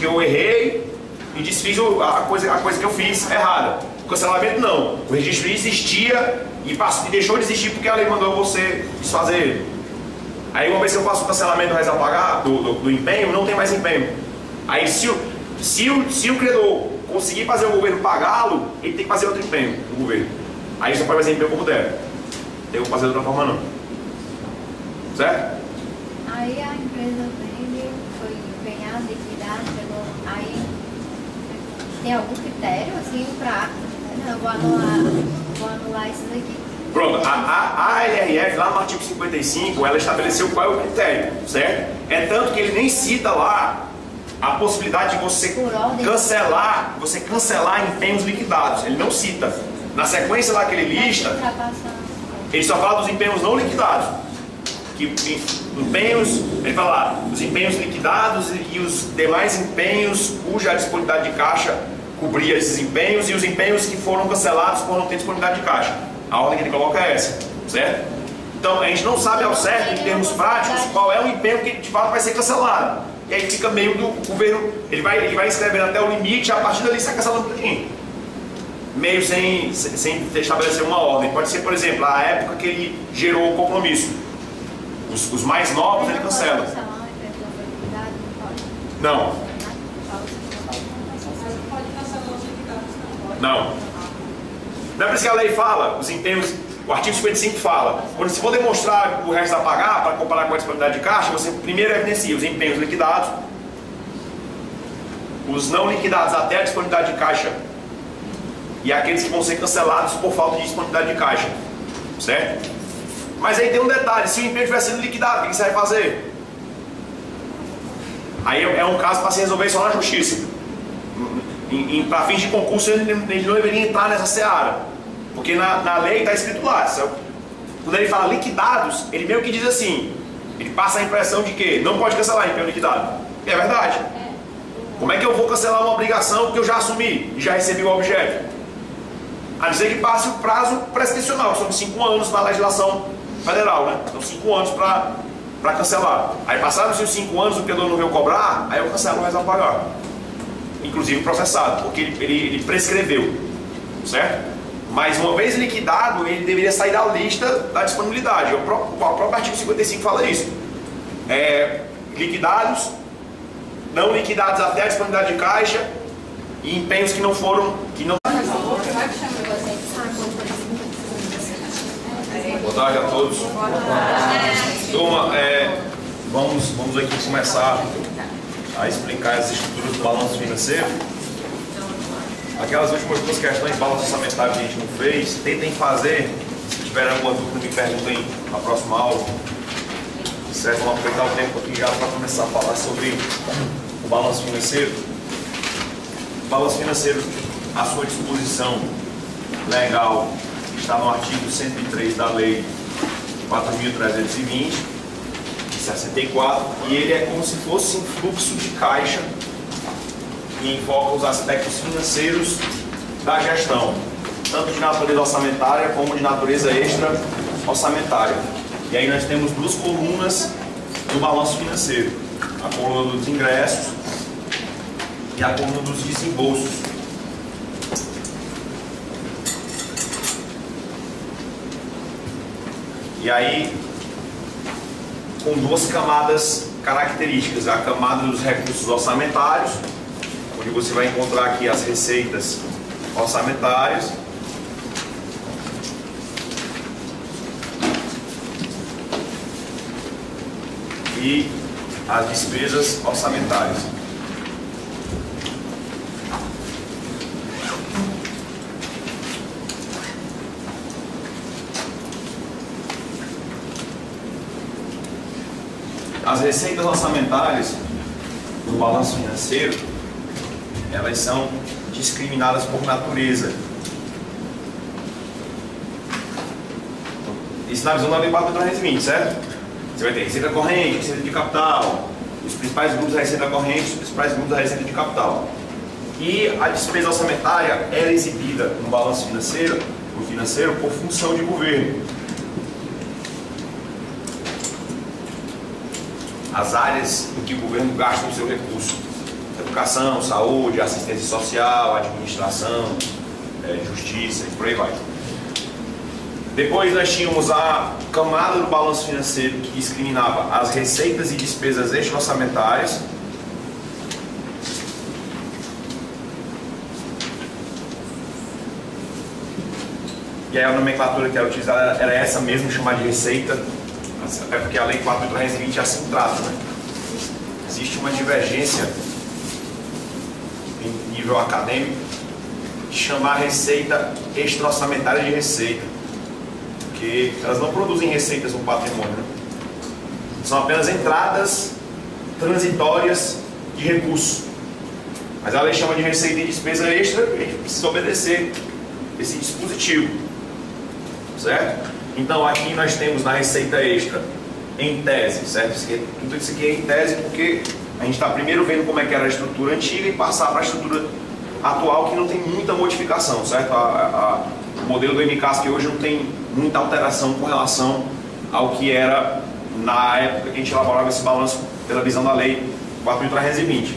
eu errei e desfiz a coisa que eu fiz errada. O cancelamento não. O registro existia e deixou de existir porque a lei mandou você desfazer ele. Aí uma vez que eu faço o cancelamento do réis a pagar, do empenho, não tem mais empenho. Aí se o credor conseguir fazer o governo pagá-lo, ele tem que fazer outro empenho do governo. Aí você pode fazer empenho como der. Tem que fazer de outra forma não. Certo? Aí a empresa vende, foi empenhada, liquidada, chegou. Aí tem algum critério assim para. Não, vou anular isso daqui. Pronto, a LRF lá no artigo 55, ela estabeleceu qual é o critério, certo? É tanto que ele nem cita lá a possibilidade de você cancelar empenhos liquidados. Ele não cita. Na sequência lá que ele lista, ele só fala dos empenhos não liquidados. Que empenhos, ele fala lá, os empenhos liquidados e os demais empenhos cuja disponibilidade de caixa cobria esses empenhos e os empenhos que foram cancelados por não ter disponibilidade de caixa. A ordem que ele coloca é essa, certo? Então a gente não sabe ao certo, em termos práticos, qual é o empenho que de fato vai ser cancelado. E aí fica meio do governo, ele vai escrevendo até o limite, a partir dali sai cancelando tudinho. Meio sem estabelecer uma ordem. Pode ser, por exemplo, a época que ele gerou o compromisso. Os mais novos ele cancela. Não. Não. Não é por isso que a lei fala, os empenhos, o artigo 55 fala, quando se for demonstrar o resto a pagar, para comparar com a disponibilidade de caixa, você primeiro evidencia os empenhos liquidados, os não liquidados até a disponibilidade de caixa e aqueles que vão ser cancelados por falta de disponibilidade de caixa, certo? Mas aí tem um detalhe, se o empenho estiver sendo liquidado, o que você vai fazer? Aí é um caso para se resolver só na justiça. Para fins de concurso, ele não deveria entrar nessa seara. Porque na lei está escrito lá. Quando ele fala liquidados, ele meio que diz assim, ele passa a impressão de que não pode cancelar empenho liquidado. E é verdade. Como é que eu vou cancelar uma obrigação que eu já assumi e já recebi o objeto? A não ser que passe o prazo prescricional, que são de 5 anos na legislação federal, né? São 5 anos para cancelar. Aí passaram os 5 anos, o credor não veio cobrar, aí eu cancelo o resto a pagar. Inclusive processado, porque ele prescreveu, certo? Mas uma vez liquidado, ele deveria sair da lista da disponibilidade. O próprio artigo 55 fala isso. Liquidados, não liquidados até a disponibilidade de caixa e empenhos que não foram... Boa tarde a todos. Turma, vamos aqui começar a explicar as estruturas do balanço financeiro. Aquelas últimas 2 questões de balanço orçamentário que a gente não fez, tentem fazer. Se tiver alguma dúvida, me perguntem na próxima aula. Certo? Vamos aproveitar o tempo aqui já para começar a falar sobre o balanço financeiro. O balanço financeiro, à sua disposição legal, está no artigo 103 da Lei 4.320, de 64, e ele é como se fosse um fluxo de caixa que invoca os aspectos financeiros da gestão, tanto de natureza orçamentária como de natureza extra orçamentária. E aí nós temos 2 colunas do balanço financeiro, a coluna dos ingressos e a coluna dos desembolsos. E aí, com 2 camadas características, a camada dos recursos orçamentários, onde você vai encontrar aqui as receitas orçamentárias, e as despesas orçamentárias. As receitas orçamentárias do balanço financeiro, elas são discriminadas por natureza. Isso na visão da Lei 4.320, certo? Você vai ter receita corrente, receita de capital, os principais grupos da receita corrente, os principais grupos da receita de capital. E a despesa orçamentária é exibida no balanço financeiro, por função de governo. As áreas em que o governo gasta o seu recurso: educação, saúde, assistência social, administração, justiça e por aí vai. Depois nós tínhamos a camada do balanço financeiro que discriminava as receitas e despesas extra-orçamentárias. E aí a nomenclatura que era utilizada era essa mesmo, chamada de receita, até porque a Lei 4.320 assim trata, né? Existe uma divergência em nível acadêmico de chamar a receita extra-orçamentária de receita, porque elas não produzem receitas no patrimônio, né? São apenas entradas transitórias de recursos. Mas a lei chama de receita e despesa extra, e a gente precisa obedecer esse dispositivo, certo? Então aqui nós temos na receita extra, em tese, certo? Tudo isso aqui é em tese porque a gente está primeiro vendo como é que era a estrutura antiga e passar para a estrutura atual, que não tem muita modificação, certo? O modelo do MCAS que hoje não tem muita alteração com relação ao que era na época que a gente elaborava esse balanço pela visão da Lei 4.320.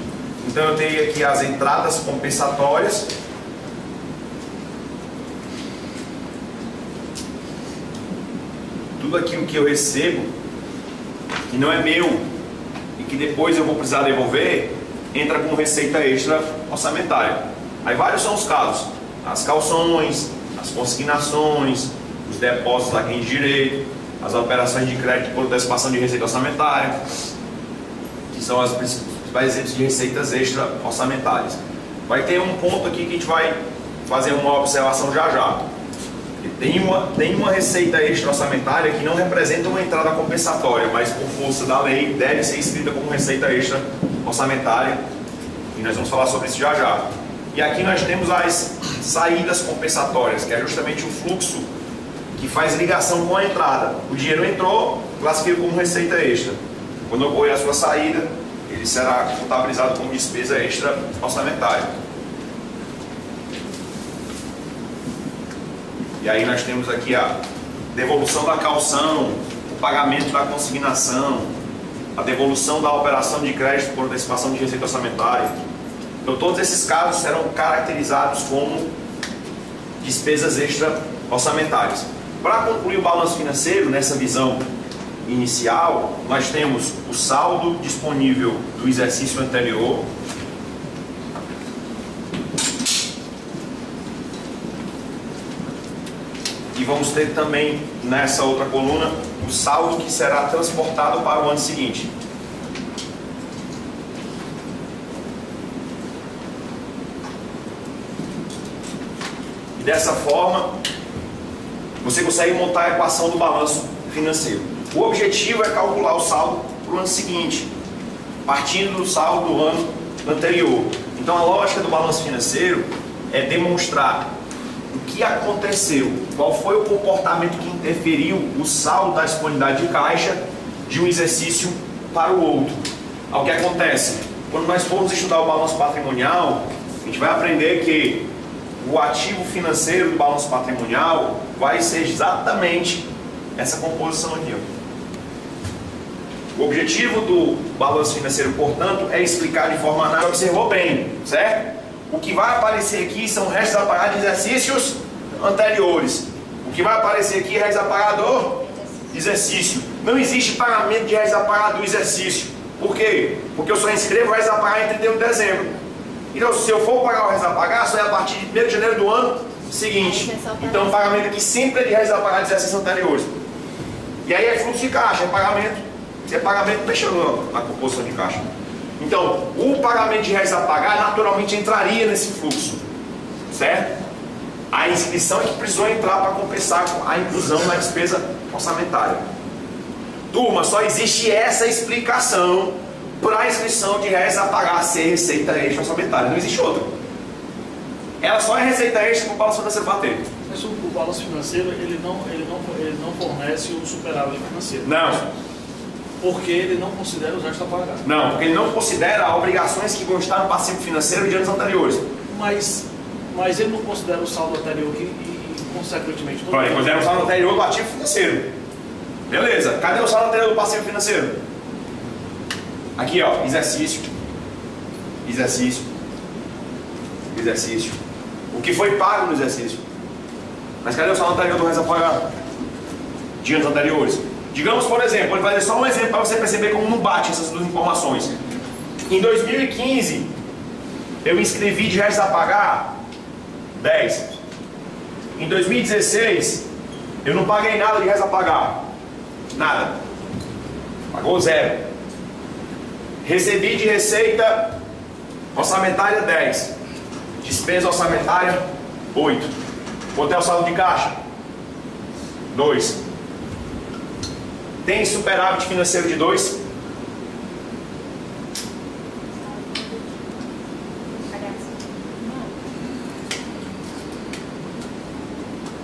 Então eu tenho aqui as entradas compensatórias, tudo aquilo que eu recebo, que não é meu e que depois eu vou precisar devolver, entra como receita extra orçamentária. Aí vários são os casos: as calções, as consignações, os depósitos a quem de direito, as operações de crédito por antecipação de receita orçamentária, que são as principais exemplos de receitas extra orçamentárias. Vai ter um ponto aqui que a gente vai fazer uma observação já já. Tem uma receita extra orçamentária que não representa uma entrada compensatória, mas por força da lei deve ser escrita como receita extra orçamentária E nós vamos falar sobre isso já já. E aqui nós temos as saídas compensatórias, que é justamente o fluxo que faz ligação com a entrada. O dinheiro entrou, classifica como receita extra. Quando ocorrer a sua saída, ele será contabilizado como despesa extra orçamentária. E aí nós temos aqui a devolução da caução, o pagamento da consignação, a devolução da operação de crédito por antecipação de receita orçamentária. Então todos esses casos serão caracterizados como despesas extra orçamentárias. Para concluir o balanço financeiro, nessa visão inicial, nós temos o saldo disponível do exercício anterior, e vamos ter também nessa outra coluna o saldo que será transportado para o ano seguinte. E dessa forma, você consegue montar a equação do balanço financeiro. O objetivo é calcular o saldo para o ano seguinte, partindo do saldo do ano anterior. Então a lógica do balanço financeiro é demonstrar o que aconteceu, qual foi o comportamento que interferiu o saldo da disponibilidade de caixa de um exercício para o outro. O que acontece? Quando nós formos estudar o balanço patrimonial, a gente vai aprender que o ativo financeiro do balanço patrimonial vai ser exatamente essa composição aqui, ó. O objetivo do balanço financeiro, portanto, é explicar de forma análoga, observou bem, certo? O que vai aparecer aqui são restos a pagar de exercícios anteriores. O que vai aparecer aqui é restos a pagar do exercício. Não existe pagamento de restos a pagar do exercício. Por quê? Porque eu só inscrevo restos a pagar em 31 de dezembro. Então, se eu for pagar o restos a pagar, só é a partir de 1º de janeiro do ano seguinte. Então, o pagamento aqui sempre é de restos a pagar de exercícios anteriores. E aí é fluxo de caixa, é pagamento. Se é pagamento, deixando na composição de caixa. Então, o pagamento de restos a pagar naturalmente entraria nesse fluxo, certo? A inscrição é que precisou entrar para compensar a inclusão na despesa orçamentária. Turma, só existe essa explicação para a inscrição de restos a pagar ser receita extra orçamentária. Não existe outra. Ela só é receita extra para o balanço financeiro bater. Mas o balanço financeiro ele não fornece o superávit financeiro. Não. Porque ele não considera os restos a pagar. Não, porque ele não considera obrigações que vão estar no passivo financeiro de anos anteriores. Mas ele não considera o saldo anterior e consequentemente... Ele considera o saldo anterior do ativo financeiro. Beleza, cadê o saldo anterior do passivo financeiro? Aqui, ó, exercício. Exercício. Exercício. O que foi pago no exercício. Mas cadê o saldo anterior do resto a pagar? De anos anteriores. Digamos, por exemplo, ele vai dar só um exemplo para você perceber como não bate essas duas informações. Em 2015, eu inscrevi de restos a pagar 10. Em 2016, eu não paguei nada de restos a pagar. Nada. Pagou 0. Recebi de receita orçamentária 10. Despesa orçamentária 8. Botei o saldo de caixa 2. Tem superávit financeiro de 2?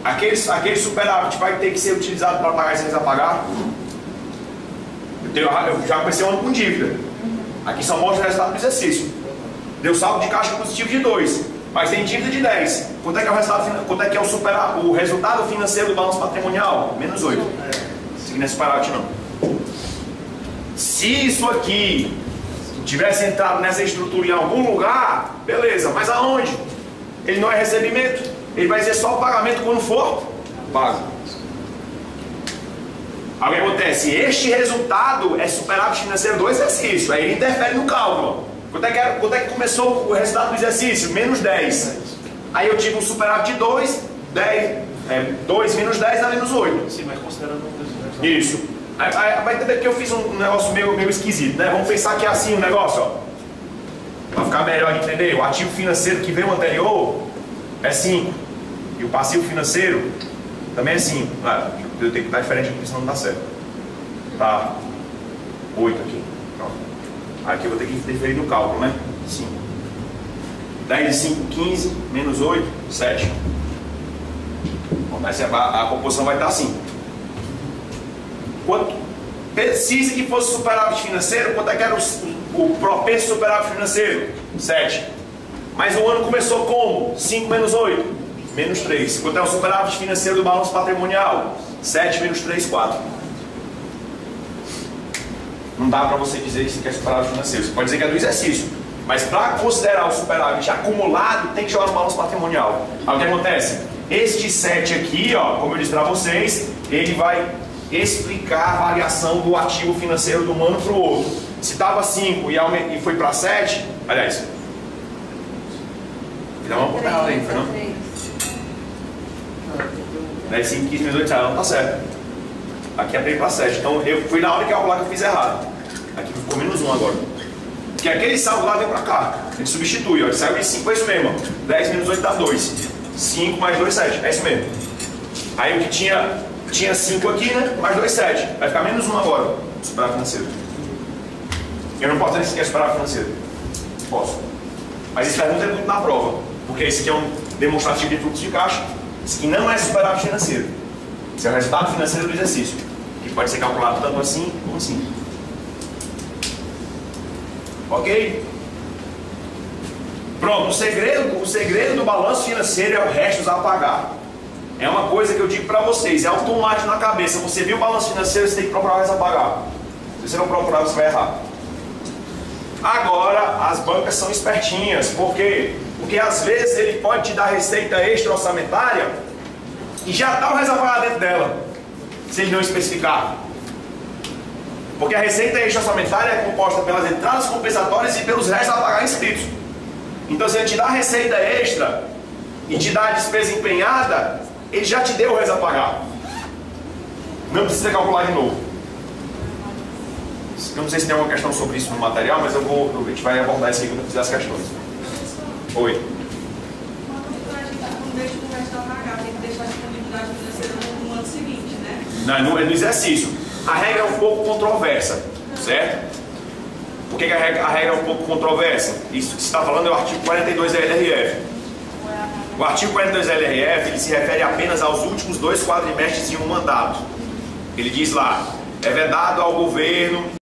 Aquele superávit vai ter que ser utilizado para pagar sem pagar? Eu já comecei o ano com dívida. Aqui só mostra o resultado do exercício. Deu saldo de caixa positivo de 2, mas tem dívida de 10. Quanto é que é o resultado, quanto é que é o resultado financeiro do balanço patrimonial? Menos 8. Não é superávit não. Se isso aqui tivesse entrado nessa estrutura em algum lugar, beleza, mas aonde? Ele não é recebimento, ele vai ser só o pagamento quando for pago. Aí o que acontece? Este resultado é superávit financeiro do exercício, aí ele interfere no cálculo. Quanto é que começou o resultado do exercício? Menos 10. Aí eu tive um superávit de 2, 2 menos 10 dá menos 8. Sim, mas considerando isso. Aí vai entender que eu fiz um negócio meio esquisito, né? Vamos pensar que é assim o negócio, ó. Para ficar melhor de entender, o ativo financeiro que veio anterior é 5. E o passivo financeiro também é 5. Ah, eu tenho que estar diferente aqui, senão não dá certo. Tá 8 aqui. Pronto. Aqui eu vou ter que interferir no cálculo, né? 5. 10 e 5, 15, menos 8, 7. A composição vai estar assim. Quanto precisa que fosse superávit financeiro, quanto é que era o propenso superávit financeiro? 7. Mas o ano começou como? 5 menos 8, menos 3. Quanto é o superávit financeiro do balanço patrimonial? 7 menos 3, 4. Não dá para você dizer que isso aqui é superávit financeiro. Você pode dizer que é do exercício. Mas para considerar o superávit acumulado, tem que jogar no balanço patrimonial. Aí o que acontece? Este 7 aqui, ó, como eu disse para vocês, ele vai explicar a variação do ativo financeiro de um ano para o outro. Se estava 5 e foi para 7, aliás, dá uma conta errada aí, foi não? 10, 5, 15, 18, não tá certo. Aqui é para 7. Então eu fui na hora que calcular que eu fiz errado. Aqui ficou menos 1 agora. Porque aquele saldo lá vem para cá. A gente substitui, ó. Ele saiu de 5, é isso mesmo. Ó. 10 menos 8 dá 2. 5 mais 2, 7. É isso mesmo. Aí o que tinha 5 aqui, né? Mais 2, 7. Vai ficar menos 1 agora. Superávit financeiro. Eu não posso dizer que é superávit financeiro. Posso. Mas isso pergunta muito na prova. Porque esse aqui é um demonstrativo de fluxo de caixa. Isso aqui não é superávit financeiro. Isso é o resultado financeiro do exercício. Que pode ser calculado tanto assim como assim. Ok? Pronto, o segredo do balanço financeiro é o restos a pagar. É uma coisa que eu digo para vocês, é automático na cabeça. Você viu o balanço financeiro, você tem que procurar o resto a pagar. Se você não procurar, você vai errar. Agora, as bancas são espertinhas. Por quê? Porque às vezes ele pode te dar receita extra orçamentária e já está o resto a pagar dentro dela, se ele não especificar. Porque a receita extra orçamentária é composta pelas entradas compensatórias e pelos restos a pagar inscritos. Então, se ele te dá a receita extra e te dá a despesa empenhada, ele já te deu o resto a pagar. Não precisa calcular de novo. Eu não sei se tem alguma questão sobre isso no material, mas a gente vai abordar isso aí quando eu fizer as questões. Oi. Quando a gente não deixa o resto a pagar, tem que deixar a disponibilidade financeira no ano seguinte, né? No exercício. A regra é um pouco controversa, certo? Por que a regra é um pouco controversa? Isso que você está falando é o artigo 42 da LRF. O artigo 42 da LRF ele se refere apenas aos últimos 2 quadrimestres de um mandato. Ele diz lá, é vedado ao governo